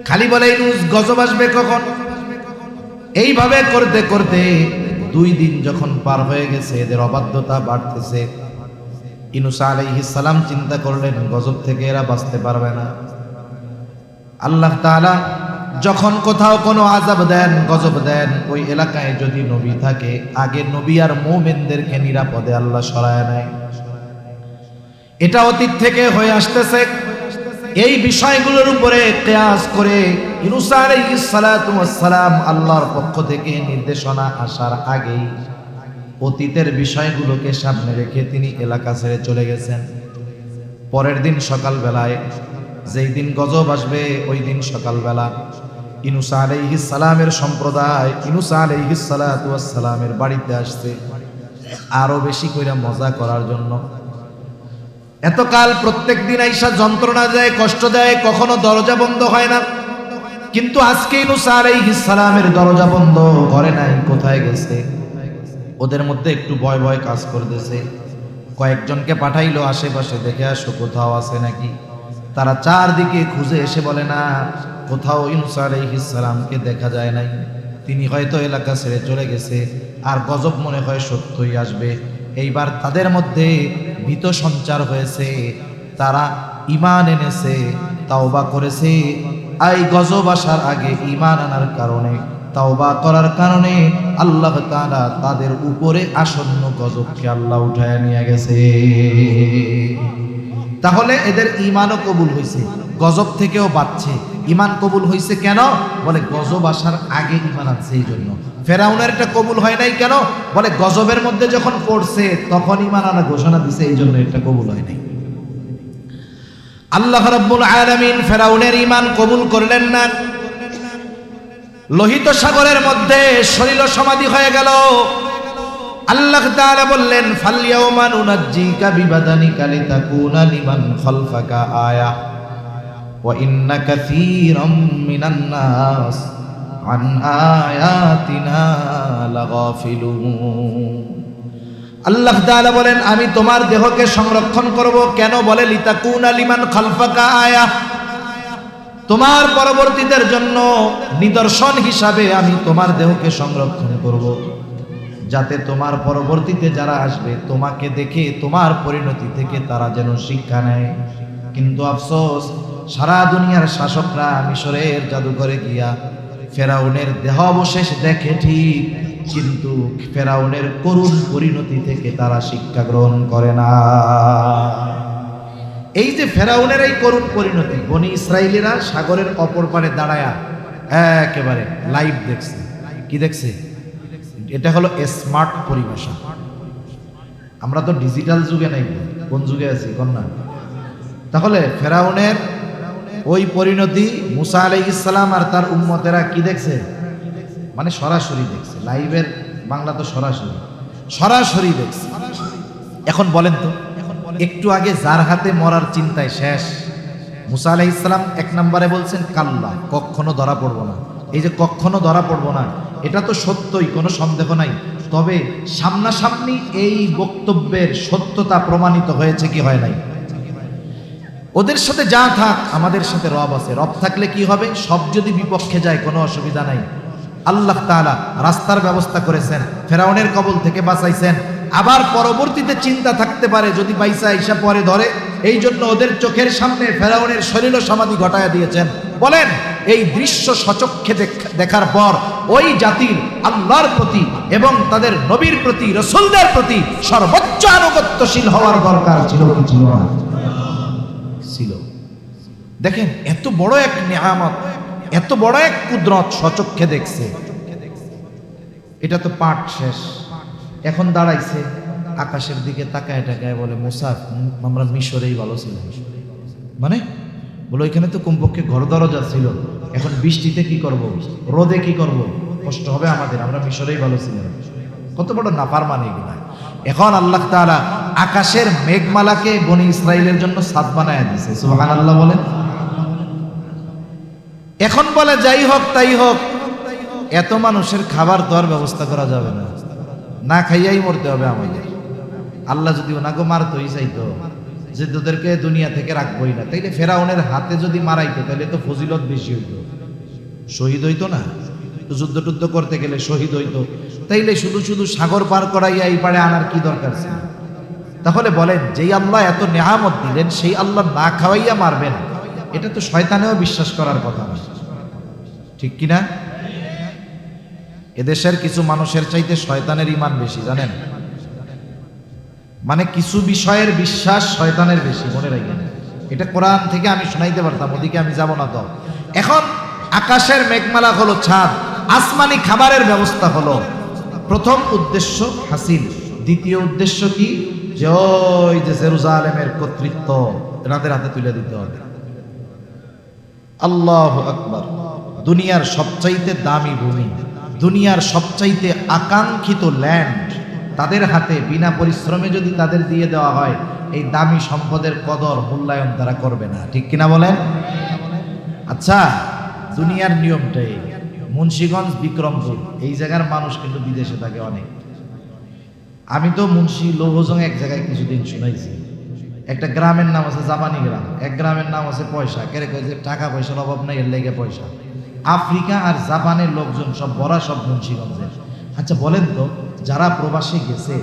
খালি বলে, ইউনূস গজব আসবে কখন? এইভাবে করতে করতে 2 দিন যখন পার হয়ে গেছে, এদের অবাধ্যতা বাড়তেছে। ইউনূস আলাইহিস সালাম চিন্তা করলেন, গজব থেকে এরা বাঁচতে পারবে না। আল্লাহ তাআলা যখন কোথাও কোনো আযাব দেন, গজব দেন, ওই এলাকায় যদি নবী থাকে, আগে নবী আর মুমিনদেরকে নিরাপদে আল্লাহ সরায় নেয়। এটা অতীত থেকে হয়ে আসতেছে। এই বিষয়গুলোর উপরে কিয়াস করে ইউনূস আলাইহিস সালাতু ওয়াস সালাম আল্লাহর পক্ষ থেকে নির্দেশনা আসার আগেই অতীতের বিষয়গুলোকে সামনে রেখে তিনি এলাকা ছেড়ে চলে গেছেন। পরের দিন সকালবেলায়, যেই দিন গজব আসবে ওই দিন সকালবেলা ইউনূস আলাইহিস সালামের সম্প্রদায় ইউনূস আলাইহিস সালাতু ওয়াস সালামের বাড়িতে আসছে আরো বেশি কইরা মজা করার জন্য। এতকাল প্রত্যেক দিন আইসা যন্ত্রণা দেয়, কষ্ট দেয়, কখনো দরজা বন্ধ হয় না, কিন্তু আজকে ইউনূস আলাইহিস সালামের দরজা বন্ধ করে নাই। কোথায় গেছে? ওদের মধ্যে একটু ভয় ভয় কাজ করতেছে। কয়েকজনকে পাঠাইলো আশেপাশে দেখে আসো কোথাও আছে নাকি। তারা চারদিকে খুঁজে এসে বলে না, কোথাও ইউনূস আলাইহিস সালামকে দেখা যায় নাই, তিনি হয়তো এলাকা ছেড়ে চলে গেছে। আর গজব মনে হয় সত্যই আসবে। এইবার তাদের মধ্যে ভীত সঞ্চার হয়েছে, তারা ঈমান এনেছে, তাওবা করেছে। এই গজব আসার আগে ঈমান আনার কারণে, তাওবা করার কারণে আল্লাহ তাআলা তাদের উপরে আসন্ন গজবকে আল্লাহ উঠায় নিয়ে গেছে। তাহলে এদের ঈমানও কবুল হয়েছে, গজব থেকেও বাঁচছে। ঈমান কবুল হয়েছে কেন? বলে গজব আসার আগে ঈমান আছে এই জন্য। ফেরাউনের এটা কবুল হয় নাই কেন? বলে গজবের মধ্যে যখন পড়ছে তখন ঈমান আনা ঘোষণা দিছে, এই জন্য এটা কবুল হয় নাই। আল্লাহ রাব্বুল আলামিন ফেরাউনের ঈমান কবুল করলেন না। লোহিত সাগরের মধ্যে সলিল সমাধি হয়ে গেল। আল্লাহ তাআলা বললেন, ফালইয়াউমা নুনাজ্জিকা বিবাদানিকা লিতাকুনা লিমান খালফাকা আয়া ওয়া ইন্না কাসীরাম মিনান নাস আন আয়াতিনা লাগাফিলুন। আল্লাহ তাআলা বলেন, আমি তোমার দেহকে সংরক্ষণ করব। কেন? বলে লিতাকুনা লিমান খালফাকা আয়া, তোমার পরবর্তীদের জন্য নিদর্শন হিসাবে আমি তোমার দেহকে সংরক্ষণ করব, যাতে তোমার পরবর্তীতে যারা আসবে তোমাকে দেখে তোমার পরিণতি থেকে তারা যেন শিক্ষা নেয়। কিন্তু আফসোস, সারা দুনিয়ার শাসকরা মিশরের জাদুঘরে গিয়া ফেরাউনের দেহ অবশেষ দেখে ঠিক, কিন্তু ফেরাউনের করুণ পরিণতি থেকে তারা শিক্ষা গ্রহণ করে না। এই যে ফেরাউনের এই করুণ পরিণতি, বনি ইসরাইলিরা সাগরের অপর পারে দাঁড়ায়া একেবারে লাইভ দেখছে। কি দেখছে? এটা হলো স্মার্ট পরিভাষা। আমরা তো ডিজিটাল যুগে নাই, কোন যুগে আছি কোন না। তাহলে ফেরাউনের ওই পরিণতি মুসা আলাইহিস সালাম আর তার উম্মতেরা কি দেখছে? মানে সরাসরি দেখছে। লাইভের বাংলা তো সরাসরি দেখছে। এখন বলেন তো, একটু আগে যার হাতে মরার চিন্তায় শেষ, মুসা আলাইহিস সালাম এক নম্বরে বলছেন কাল্লা, কখনো ধরা পড়বো না। এই যে কখনো ধরা পড়বো না, এটা তো সত্যই, কোনো সন্দেহ নাই। তবে সামনাসামনি এই বক্তব্যের সত্যতা প্রমাণিত হয়েছে কি হয় নাই? ওদের সাথে যা থাক, আমাদের সাথে রব আছে। রব থাকলে কি হবে? সব যদি বিপক্ষে যায় কোনো অসুবিধা নাই। আল্লাহ তাআলা রাস্তার ব্যবস্থা করেছেন, ফেরাউনের কবল থেকে বাঁচাইছেন। আবার পরবর্তীতে চিন্তা থাকতে পারে যদি বাইসা ঈশা পরে ধরে, এই জন্য ওদের চোখের সামনে ফেরাউনের শরীর সমাধি ঘটায়া দিয়েছেন। বলেন, এই দৃশ্য সচক্ষে দেখার পর ওই জাতির আল্লাহর প্রতি এবং তাদের নবীর প্রতি, রাসূলদের প্রতি সর্বোচ্চ আনুগত্যশীল হওয়ার দরকার ছিল কি ছিল না? ছিল। দেখেন, এত বড় এক নিয়ামত, এত বড় এক কুদরত সচক্ষে দেখছে। এটা তো পাঠ শেষ, এখন দাঁড়াইছে আকাশের দিকে তাকায় টাকায় বলে, মুসা আমরা মিশরেই ভালো ছিল। মানে বলো, এখানে তো কমপক্ষে ঘর দরজা ছিল, এখন বৃষ্টিতে কি করব, রোদে কি করব, কষ্ট হবে আমাদের, আমরা মিশরেই ভালো ছিলাম। কত বড় নাফরমানি এগুলা। এখন আল্লাহ তাআলা আকাশের মেঘমালাকে বনি ইসরাইলের জন্য ছাদ বানায় দিয়েছে। সুবহানাল্লাহ বলেন। এখন বলে যাই হোক তাই হোক, এত মানুষের খাবার দেওয়ার ব্যবস্থা করা যাবে না, না খাইয়াই মরতে হবে আমাদের। আল্লাহ যদি ওনাকে মারতই চাইতো যে তোদেরকে দুনিয়া থেকে রাখবোই না, তাইলে ফেরাউনের হাতে যদি মারাইতো তাহলে তো ফজিলত বেশি হইতো, শহীদ হইতো না? যুদ্ধ টুদ্ধ করতে গেলে শহীদ হইতো, তাইলে শুধু শুধু সাগর পার করাইয়া এই পারে আনার কি দরকার ছিল? তাহলে বলেন, যেই আল্লাহ এত নেয়ামত দিলেন সেই আল্লাহ না খাওয়াইয়া মারবেন, এটা তো শয়তানেও বিশ্বাস করার কথা না, ঠিক কিনা? এদেশের কিছু মানুষের চাইতে শয়তানের ঈমান বেশি, জানেন? মানে কিছু বিষয়ের বিশ্বাস শয়তানের বেশি, মনে রাখবেন। এটা কোরআন থেকে আমি শোনাইতে পারতাম, ওদিকে আমি যাব না। তো এখন আকাশের মেঘমালা হলো ছাদ, আসমানি খাবারের ব্যবস্থা হলো। প্রথম উদ্দেশ্য হাসিল, দ্বিতীয় উদ্দেশ্য কি? যে ওই যে জেরুজালেমের কর্তৃত্ব এনাদের হাতে তুলে দিতে হবে। আল্লাহু আকবার। দুনিয়ার সবচাইতে দামি ভূমি, দুনিয়ার সবচাইতে আকাঙ্ক্ষিত ল্যান্ড তাদের হাতে বিনা পরিশ্রমে যদি তাদের দিয়ে দেওয়া হয়, এই দামি সম্পদের কদর মূল্যায়ন তারা করবে না, ঠিক কিনা বলেন? আচ্ছা, দুনিয়ার নিয়মটাই। মুন্সিগঞ্জ, বিক্রমপুর এই জায়গার মানুষ কিন্তু বিদেশে থাকে অনেক। আমি তো মুন্সি লৌহজং এক জায়গায় কিছুদিন শুনাইছি, একটা গ্রামের নাম আছে জাপানি গ্রাম, এক গ্রামের নাম আছে পয়সা। কেরে কয় যে টাকা পয়সার অভাব নাই, এর লেগে পয়সা। আফ্রিকা আর জাপানের লোকজন সব বড়া, সব মুন্সিগঞ্জের। আচ্ছা বলেন তো, যারা প্রবাসে গেছে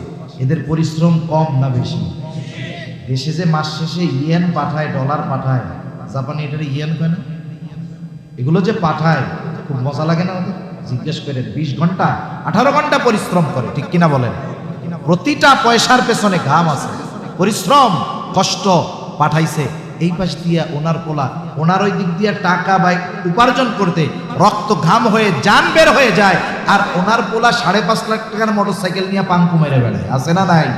এদের পরিশ্রম কম না বেশি? দেশে যে মাস শেষে ইয়েন পাঠায়, ডলার পাঠায়, জাপানি এটার ইয়েন কয় না, এগুলো যে পাঠায় খুব মজা লাগে না ওদের? জিজ্ঞেস করে 20 ঘন্টা 18 ঘন্টা পরিশ্রম করে, ঠিক কিনা বলেন? প্রতিটা পয়সার পেছনে ঘাম আছে, পরিশ্রম, কষ্ট। পাঠাইছে এই পাশ দিয়া ওনার পোলা, ওনার ওই দিক দিয়া টাকা বা উপার্জন করতে রক্ত ঘাম হয়ে জান বের হয়ে যায়, আর ওনার পোলা 5.5 লাখ টাকার মোটরসাইকেল নিয়ে পাঙ্কু মেরে বেড়ায়, আছে না নাই?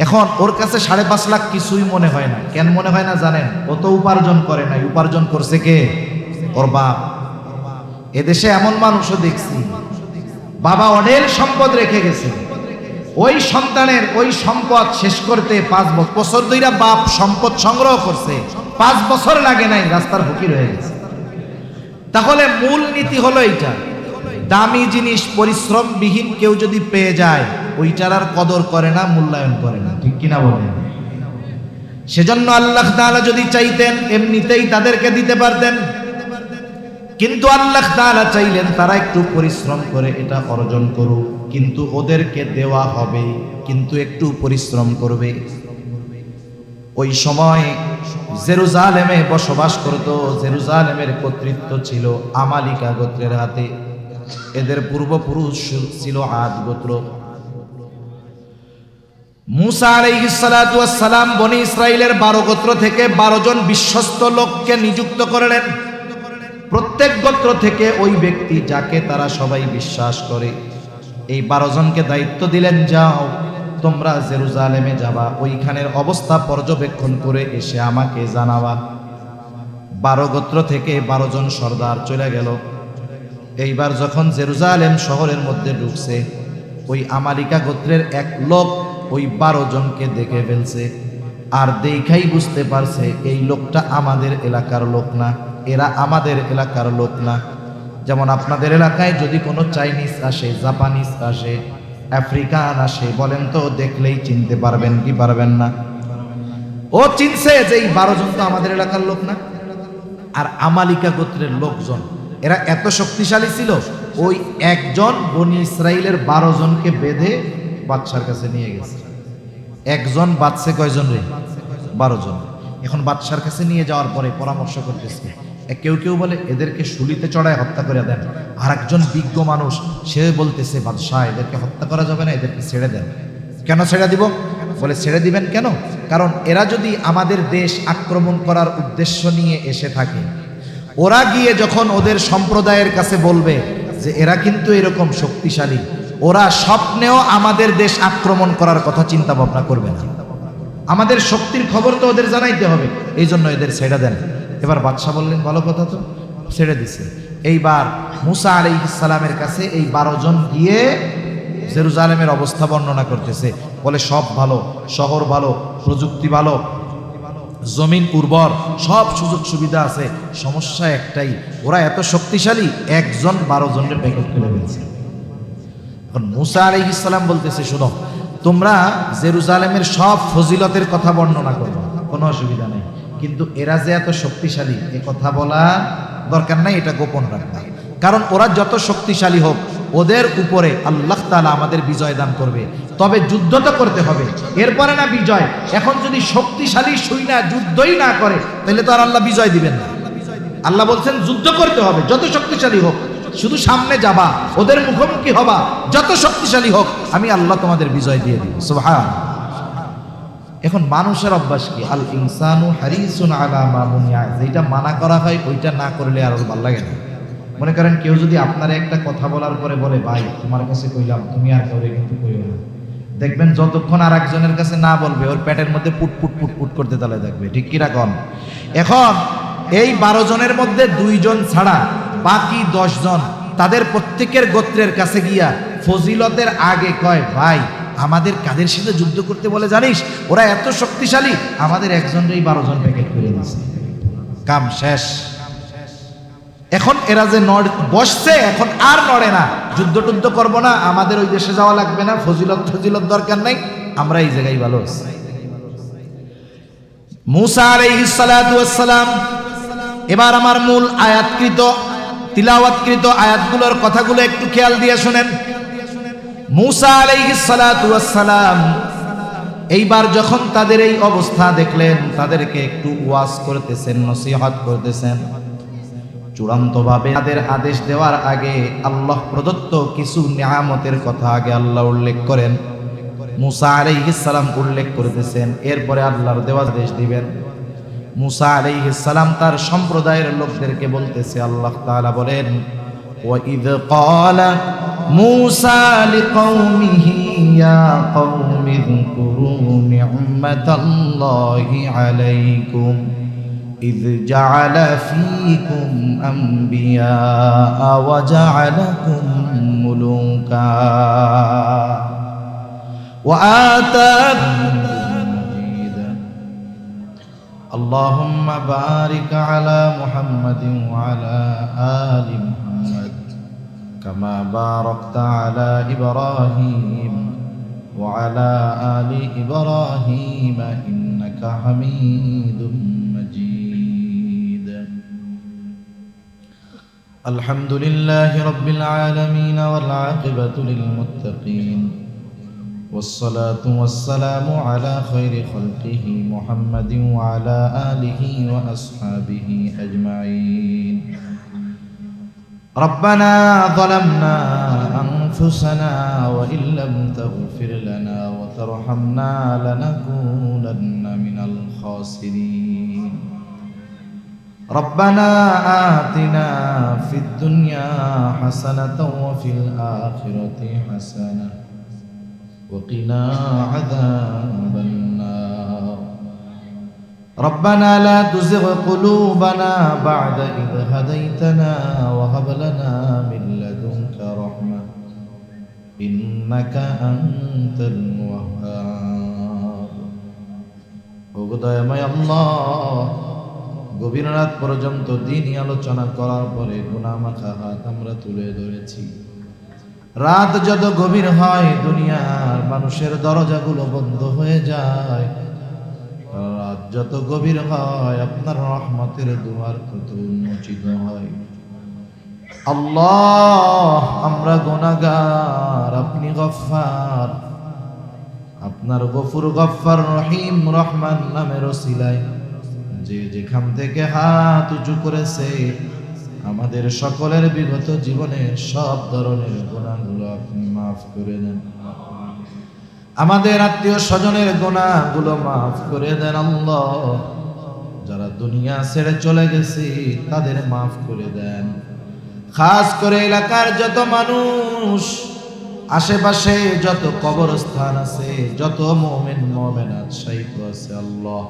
এখন ওর কাছে 5.5 লাখ কিছুই মনে হয় না। কেন মনে হয় না জানেন? ও তো উপার্জন করে নাই, উপার্জন করছে কে? ওর বাপ। এদেশে এমন মানুষও দেখছি, বাবা অনেক সম্পদ রেখে গেছে, ওই সন্তানের ওই সম্পদ শেষ করতে 5 বছর ধরে বাপ সম্পদ সংগ্রহ করছে, 5 বছর লাগে নাই, রাস্তার ফকির হয়ে গেছে। তাহলে মূল নীতি হলো এইটা, দামি জিনিস পরিশ্রমবিহীন কেউ যদি পেয়ে যায়, ওইটার আর কদর করে না, মূল্যায়ন করে না, ঠিক কিনা বলেন? সেজন্য আল্লাহ তাআলা যদি চাইতেন এমনিতেই তাদেরকে দিতে পারতেন, কিন্তু আল্লাহ তাআলা চাইলেন তারা একটু পরিশ্রম করে এটা অর্জন করুক, কিন্তু ওদেরকে দেওয়া হবে, কিন্তু একটু পরিশ্রম করবে। ওই সময় জেরুজালেমে বসবাস করত, জেরুজালেমের কর্তৃত্ব ছিল আমালিকা গোত্রের হাতে। এদের পূর্বপুরুষ ছিল আদ গোত্র। মুসা আলাইহিস সালাতু ওয়াস সালাম বনি ইসরাইলের 12 গোত্র থেকে 12 জন বিশ্বস্ত লোককে নিযুক্ত করলেন। প্রত্যেক গোত্র থেকে ওই ব্যক্তি যাকে তারা সবাই বিশ্বাস করে, এই 12 জনকে দায়িত্ব দিলেন, যাও তোমরা জেরুজালেমে যাবা, ওইখানের অবস্থা পর্যবেক্ষণ করে এসে আমাকে জানাবা। 12 গোত্র থেকে 12 জন সর্দার চলে গেল। এইবার যখন জেরুজালেম শহরের মধ্যে ঢুকছে, ওই আমালিকা গোত্রের এক লোক ওই 12 জনকে দেখে ফেলছে, আর দেখাই বুঝতে পারছে এই লোকটা আমাদের এলাকার লোক না, এরা আমাদের এলাকার লোক না। যেমন আপনাদের এলাকায় যদি কোনো চাইনিজ আসে, জাপানিজ আসে, আফ্রিকান আসে, বলেন তো দেখলেই চিনতে পারবেন কি পারবেন না? ও চিনছে যে এই 12 জন তো আমাদের এলাকার লোক না। আর আমালিকা গোত্রের লোকজন এরা এত শক্তিশালী ছিল, ওই একজন বনি ইসরাইলের 12 জনকে বেঁধে বাদশার কাছে নিয়ে গেছে। একজন বাদশা কয়জন রে? 12 জন। এখন বাদশার কাছে নিয়ে যাওয়ার পরে পরামর্শ করতেছে, কেউ কেউ বলে এদেরকে শুলিতে চড়ায় হত্যা করে দেন, আর একজন বিজ্ঞ মানুষ সে বলতেছে বাদশাহ এদেরকে হত্যা করা যাবে না, এদেরকে ছেড়ে দেন। কেন ছেড়ে দিব? বলে ছেড়ে দিবেন কেন? কারণ এরা যদি আমাদের দেশ আক্রমণ করার উদ্দেশ্য নিয়ে এসে থাকে, ওরা গিয়ে যখন ওদের সম্প্রদায়ের কাছে বলবে যে এরা কিন্তু এরকম শক্তিশালী, ওরা স্বপ্নেও আমাদের দেশ আক্রমণ করার কথা চিন্তা ভাবনা করবে না। আমাদের শক্তির খবর তো ওদের জানাইতে হবে, এই জন্য এদের ছেড়ে দেন। এবার বাদশা বললেন ভালো কথা, তো ছেড়ে দিছে। এইবার মুসা আলাইহিস সালামের কাছে এই 12 জন গিয়ে জেরুজালেমের অবস্থা বর্ণনা করতেছে। বলে সব ভালো, শহর ভালো, প্রযুক্তি ভালো, জমিন উর্বর, সব সুযোগ সুবিধা আছে, সমস্যা একটাই, ওরা এত শক্তিশালী, একজন 12 জনের প্যাকেট করে ফেলছে। এখন মুসা আলাইহিস সালাম বলতেছে, শোনো, তোমরা জেরুজালেমের সব ফজিলতের কথা বর্ণনা করবে, কোনো অসুবিধা নেই, কিন্তু এরা যে এত শক্তিশালী এ কথা বলা দরকার নাই, এটা গোপন রাখবা। কারণ ওরা যত শক্তিশালী হোক, ওদের উপরে আল্লাহ তাআলা আমাদের বিজয় দান করবে। তবে যুদ্ধ তো করতে হবে, এরপরে না বিজয়। এখন যদি শক্তিশালী সৈন্য যুদ্ধই না করে, তাহলে তো আর আল্লাহ বিজয় দিবেন না। আল্লাহ বলছেন যুদ্ধ করতে হবে, যত শক্তিশালী হোক, শুধু সামনে যাবা, ওদের মুখোমুখি হবা, যত শক্তিশালী হোক, আমি আল্লাহ তোমাদের বিজয় দিয়ে দিব। সুবহানাল্লাহ। এখন মানুষের অভ্যাস কি? আল ইনসানু হারিসুন আলা মা মুনিয়া, যেটা মানা করা হয় ওইটা না করলে আর ভালো লাগে না। মনে করেন কেউ যদি আপনার একটা কথা বলার পরে বলে ভাই তোমার কাছে কইলাম তুমি আর কাউরে কিন্তু কইও না, দেখবেন যতক্ষণ আর একজনের কাছে না বলবে ওর পেটের মধ্যে পুট পুট পুট পুট করতে তালে থাকবে, ঠিক কি রাখুন। এখন এই 12 জনের মধ্যে 2 জন ছাড়া বাকি 10 জন তাদের প্রত্যেকের গোত্রের কাছে গিয়া ফজিলতের আগে কয় ভাই আমাদের কাদের সাথে যুদ্ধ করতে বলে জানিস, ওরা এত শক্তিশালী, আমাদের একজনই 12 জন প্যাকেট করে দিয়েছে, কাম শেষ। এখন এরা যে বসছে এখন আর নড়ে না, যুদ্ধ টুদ্ধ করবো না, আমাদের ওই দেশে যাওয়া লাগবে না, ফজিলত দরকার নাই, আমরা এই জায়গায় ভালো আছি। মুসা আলাইহিস সালাতু ওয়াস সালাম এবার আমার মূল আয়াতকৃত তিলাওয়াতকৃত আয়াতগুলোর কথাগুলো একটু খেয়াল দিয়ে শুনেন। মুসা আলাইহিস সালাতু ওয়াস সালাম এইবার যখন তাদের এই অবস্থা দেখলেন, তাদেরকে একটু ওয়াজ করতেছেন, নসিহত করতেছেন। চূড়ান্তভাবে তাদের আদেশ দেওয়ার আগে আল্লাহ প্রদত্ত কিছু নিয়ামতের কথা আগে আল্লাহ উল্লেখ করেন, মুসা আলাইহিস সালাম উল্লেখ করতেছেন, এরপরে আল্লাহর দেওয়া আদেশ দিবেন। মুসা আলাইহিস সালাম তার সম্প্রদায়ের লোকদেরকে বলতেছে, আল্লাহ তাআলা বলেন وَإِذْ قَالَ مُوسَى لِقَوْمِهِ يَا قَوْمِ اذْكُرُوا نِعْمَةَ اللَّهِ عَلَيْكُمْ إِذْ جَعَلَ فِيكُمْ أَنْبِيَاءَ وَجَعَلَكُمْ مُلُوكًا وَآتَاكُمْ مَجِيدًا اللهم بارك على محمد وعلى آل محمد كما باركت على إبراهيم وعلى آل إبراهيم إنك حميد مجيد الحمد لله رب العالمين والعاقبة للمتقين والصلاة والسلام على خير خلقه محمد وعلى آله وأصحابه أجمعين ربنا ظلمنا أنفسنا وإن لم تغفر لنا وترحمنا لنكونن من الخاسرين ربنا آتنا في الدنيا حسنة وفي الآخرة حسنة وقنا عذاب النار ربنا لا تزغ قلوبنا بعد إذ هديتنا وهب لنا من لدنك رحمة إنك أنت الوهاب يا الله গভীর রাত পর্যন্ত দিনই আলোচনা করার পরে গুনাহ মাখা হাত আমরা তুলে ধরেছি। রাত যত গভীর হয় দুনিয়ার মানুষের দরজাগুলো বন্ধ হয়ে যায়, রাত যত গভীর হয় আপনার রহমতের দুয়ার তত উন্মোচিত হয়। আল্লাহ আমরা গুনাহগার, আপনি গফফার, আপনার গফুর গফফার রহিম রহমান নামের ওসিলায় যে যেখান থেকে হাত উঁচু করেছে আমাদের সকলের বিগত জীবনের সব ধরনের গুনাহগুলো আপনি মাফ করে দেন, আমাদের আত্মীয় স্বজনের গুনাহগুলো মাফ করে দেন। আল্লাহ যারা দুনিয়া ছেড়ে চলে গেছে তাদের মাফ করে দেন। খাস করে এলাকার যত মানুষ, আশেপাশে যত কবরস্থান আছে, যত মুমিন মুমিনাত শহীদ আছে, আল্লাহ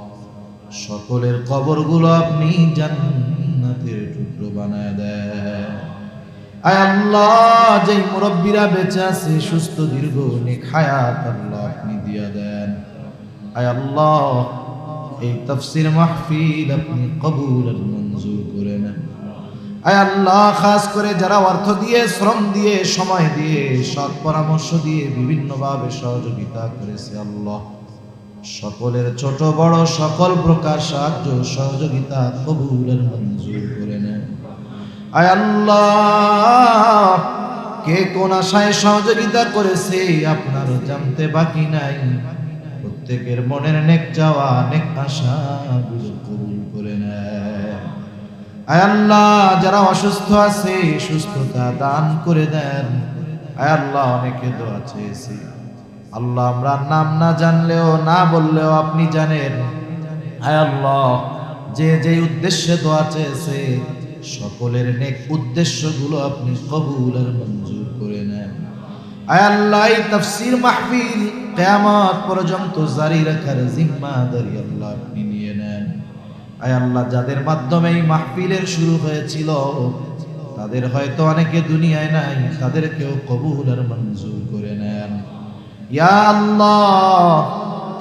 সকলের কবরগুলো আপনি জান্নাতের টুকরো বানায় দেন। আয় আল্লাহ যেই মুরব্বীরা বেঁচে আছে সুস্থ দীর্ঘ নেক হায়াত আল্লাহ আপনি দিয়া দেন। আয় আল্লাহ এই তাফসীর মাহফিল আপনি কবুল আর মঞ্জুর করে নেন। আয় আল্লাহ খাস করে যারা অর্থ দিয়ে, শ্রম দিয়ে, সময় দিয়ে, সৎ পরামর্শ দিয়ে বিভিন্নভাবে সহযোগিতা করেছে, আল্লাহ সকলের ছোট বড় সকল প্রকার সাহায্য সহযোগিতা কবুল আর মঞ্জুর করে নেন। আয় আল্লাহ কে কোন আশায় সহযোগিতা করেছে আপনার জানতে বাকি নাই, প্রত্যেকের মনের নেক চাওয়া নেক আশা গুলো কবুল করে নেন। আয় আল্লাহ যারা অসুস্থ আছে সুস্থতা দান করে দেন। আয় আল্লাহ অনেকে দোয়া চেয়েছে, আল্লাহ আমরা নাম না জানলেও না বললেও আপনি জানেন। আয় আল্লাহ যে যে উদ্দেশ্যে দোয়া চেয়েছে সকলের নেক উদ্দেশ্যগুলো আপনি কবুল আর মঞ্জুর করে নেন। আয় আল্লাহ, এই তাফসীর মাহফিল কিয়ামত পর্যন্ত জারি রাখার জিম্মাদারি আল্লাহ আপনি নিয়ে নেন। আয় আল্লাহ, যাদের মাধ্যমে এই মাহফিলের শুরু হয়েছিল তাদের হয়তো অনেকে দুনিয়ায় নাই, তাদেরকেও কবুল আর মঞ্জুর করে নেন। ইয়া আল্লাহ,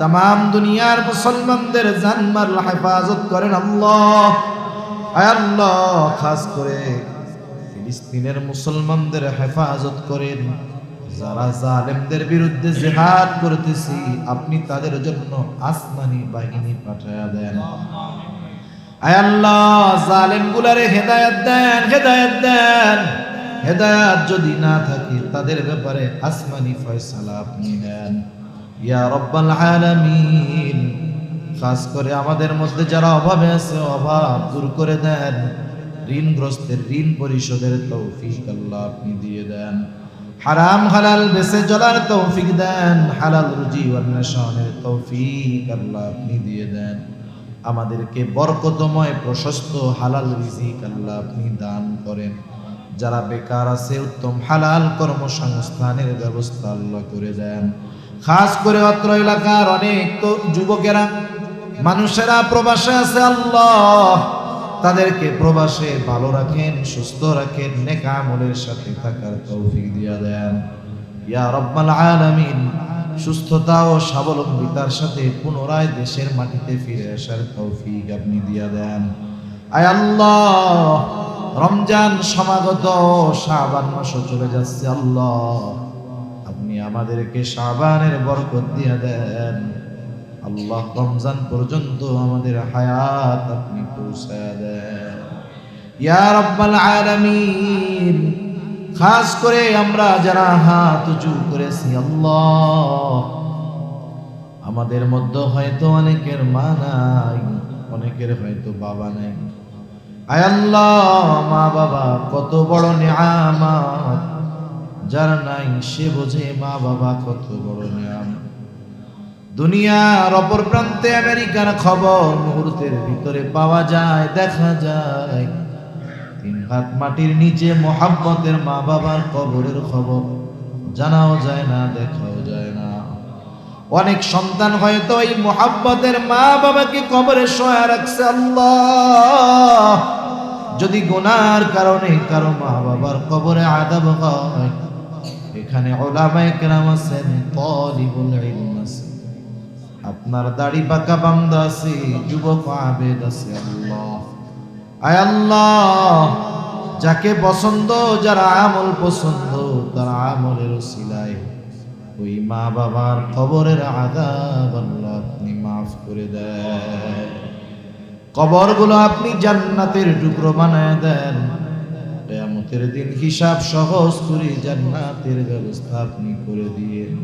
तमाम দুনিয়ার মুসলমানদের জানমাল হেফাজত করেন আল্লাহ। আয় আল্লাহ, খাস করে ফিলিস্তিনের মুসলমানদের হেফাজত করেন। যারা জালেমদের বিরুদ্ধে জিহাদ করতেছি, আপনি তাদের জন্য আসমানি বাহিনী পাঠায়া দেন। আয় আল্লাহ, জালেমগুলারে হেদায়েত দেন, হেদায়েত দেন। হেদায়েত যদি না থাকে তাদের ব্যাপারে আসমানি ফয়সালা আপনি নেন ইয়া রব্বাল আলামিন। খাস করে আমাদের মধ্যে যারা অভাবে আছে, অভাব দূর করে দেন। ঋণগ্রস্তের ঋণ পরিশোধের তৌফিক আল্লাহ আপনি দিয়ে দেন। হারাম হালাল বেঁচে চলার তৌফিক দেন। হালাল রুজি অন্বেষণের তৌফিক আল্লাহ আপনি দিয়ে দেন। আমাদেরকে বরকতময় প্রশস্ত হালাল রিজিক আল্লাহ আপনি দান করেন। যারা বেকার আছে, উত্তম হালাল কর্মসংস্থানের ব্যবস্থা আল্লাহ করে দেন। খাস করে অত্র এলাকার অনেক তো যুবকেরা, মানুষেরা প্রবাসে আছে, আল্লাহ তাদেরকে প্রবাসে ভালো রাখেন, সুস্থ রাখেন, নেক আমলের সাথে থাকার তৌফিক দিয়া দেন ইয়া রব্বাল আলামিন। সুস্থতা ও স্বাবলম্বিতার সাথে পুনরায় দেশের মাটিতে ফিরে আসার তৌফিক আপনি দিয়া দেন। আয় আল্লাহ, রমজান সমাগত, শাবান মাসও চলে যাচ্ছে, আল্লাহ আপনি আমাদেরকে শাবানের বরকত দিয়া দেন। আল্লাহ, রমজান পর্যন্ত আমাদের হায়াত আপনি পৌঁছায়া দেন ইয়া রব্বাল আলামিন। খাস করে আমরা যারা হাত উঁচু করেছি, আল্লাহ আমাদের মধ্যে হয়তো অনেকের মা নাই, অনেকের হয়তো বাবা নাই। আয় আল্লাহ, মা বাবা কত বড় নিয়ামত, যার নাই সে বোঝে মা বাবা কত বড় নিয়ামত। দুনিয়ার অপর প্রান্তে আমেরিকার খবর মুহূর্তের ভিতরে পাওয়া যায়, দেখা যায়। 3 হাত মাটির নিচে মোহাব্বতের মা বাবার কবরের খবর জানাও যায় না, দেখাও যায় না। অনেক সন্তান হয়তো এই মোহাব্বতের মা বাবাকে কবরে শোয়া রাখছে। আল্লাহ, যদি গুনার কারণে কারো মা বাবার কবরে আযাব হয়, এখানে উলামায়ে কেরাম আছেন, তালিবুল ইলম আছে, আপনার দাড়ি পাকা বান্দা আছে, যুবক আবেদ আছে। আল্লাহ, আয় আল্লাহ, যাকে পছন্দ, যারা আমল পছন্দ, তার আমলের ওসিলায় ওই মা বাবার কবরের আযাব আল্লাহ আপনি মাফ করে দেন। কবরগুলো আপনি জান্নাতের টুকরো বানায় দেন। কিয়ামতের দিন হিসাব সহজ করে জান্নাতের ব্যবস্থা আপনি করে দিয়েন।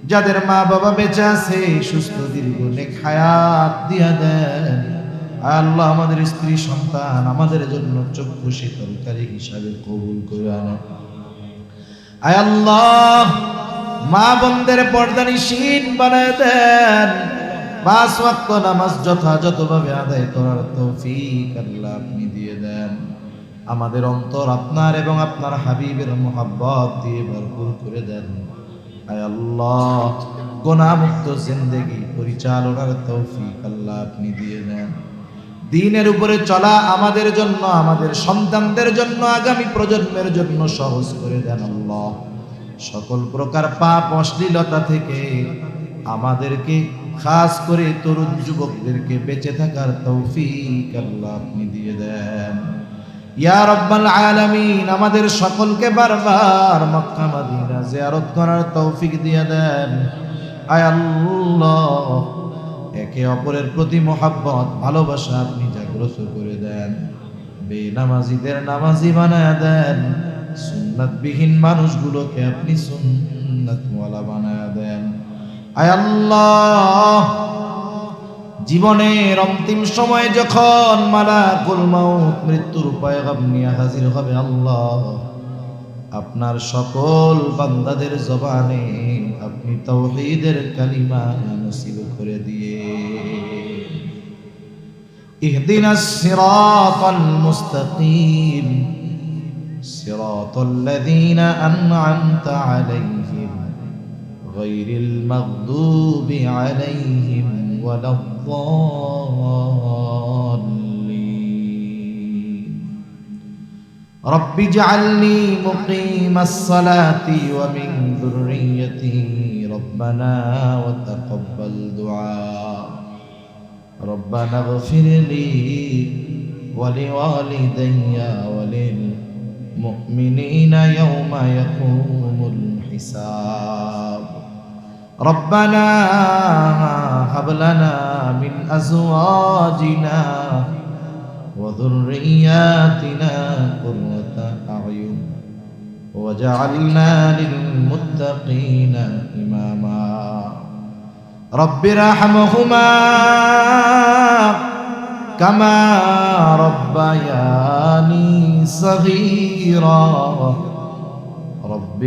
যাদের মা বাবা বেঁচে আছে, সুস্থ দীর্ঘ নেক হায়াত দিয়া দেন। আল্লাহ, আমাদের স্ত্রী সন্তান আমাদের জন্য চক্ষু শীতলকারী হিসাবে কবুল করে আনেন। আয় আল্লাহ, মা বোনদের পর্দানিশীন বানায় দেন। 5 ওয়াক্ত নামাজ যথাযথভাবে আদায় করার তৌফিক আল্লাহ আপনি দিয়ে দেন। আমাদের অন্তর আপনার এবং আপনার হাবিবের মোহাব্বত দিয়ে ভরপুর করে দেন। আয় আল্লাহ, গুনাহমুক্ত জিন্দেগি পরিচালনার তৌফিক আল্লাহ আপনি দিয়ে দেন। দ্বীনের উপরে চলা আমাদের জন্য, আমাদের সন্তানদের জন্য, আগামী প্রজন্মের জন্য সহজ করে দেন। আল্লাহ, সকল প্রকার পাপ অশ্লীলতা থেকে আমাদেরকে, খাস করে তরুণ যুবকদেরকে বেঁচে থাকার তৌফিক আল্লাহ আপনি দিয়ে দেন ইয়া রব্বাল আলামিন। আমাদের সকলকে বারবার মক্কা মদিনা জিয়ারত করার তৌফিক দিয়ে দেন। আয় আল্লাহ, একে অপরের প্রতি মোহাব্বত, ভালোবাসা আপনি জাগ্রত করে দেন। বেনামাজিদের নামাজি বানায় দেন। সুন্নাতবিহীন মানুষগুলোকে আপনি সুন্নাতওয়ালা বানায় দেন। আয় আল্লাহ, জীবনের অন্তিম সময় যখন মালাকুল মাউত মৃত্যুর পয়গাম নিয়ে হাজির হবে, আল্লাহ আপনার সকল বান্দাদের জবানে আপনি তাওহীদের কালিমা নসিব করে দিয়ে اهدنا الصراط المستقيم صراط الذين أنعمت عليهم غير المغضوب عليهم ولا الضالين رب اجعلني مقيم الصلاة ومن ذريتي ربنا وتقبل دعاء ربنا اغفر لي ولوالدي وللمؤمنين يوم يقوم الحساب ربنا هب لنا من أزواجنا وذرياتنا قرة أعين وجعلنا للمتقين إماما رب ارحمهما كما ربياني صغيرا رب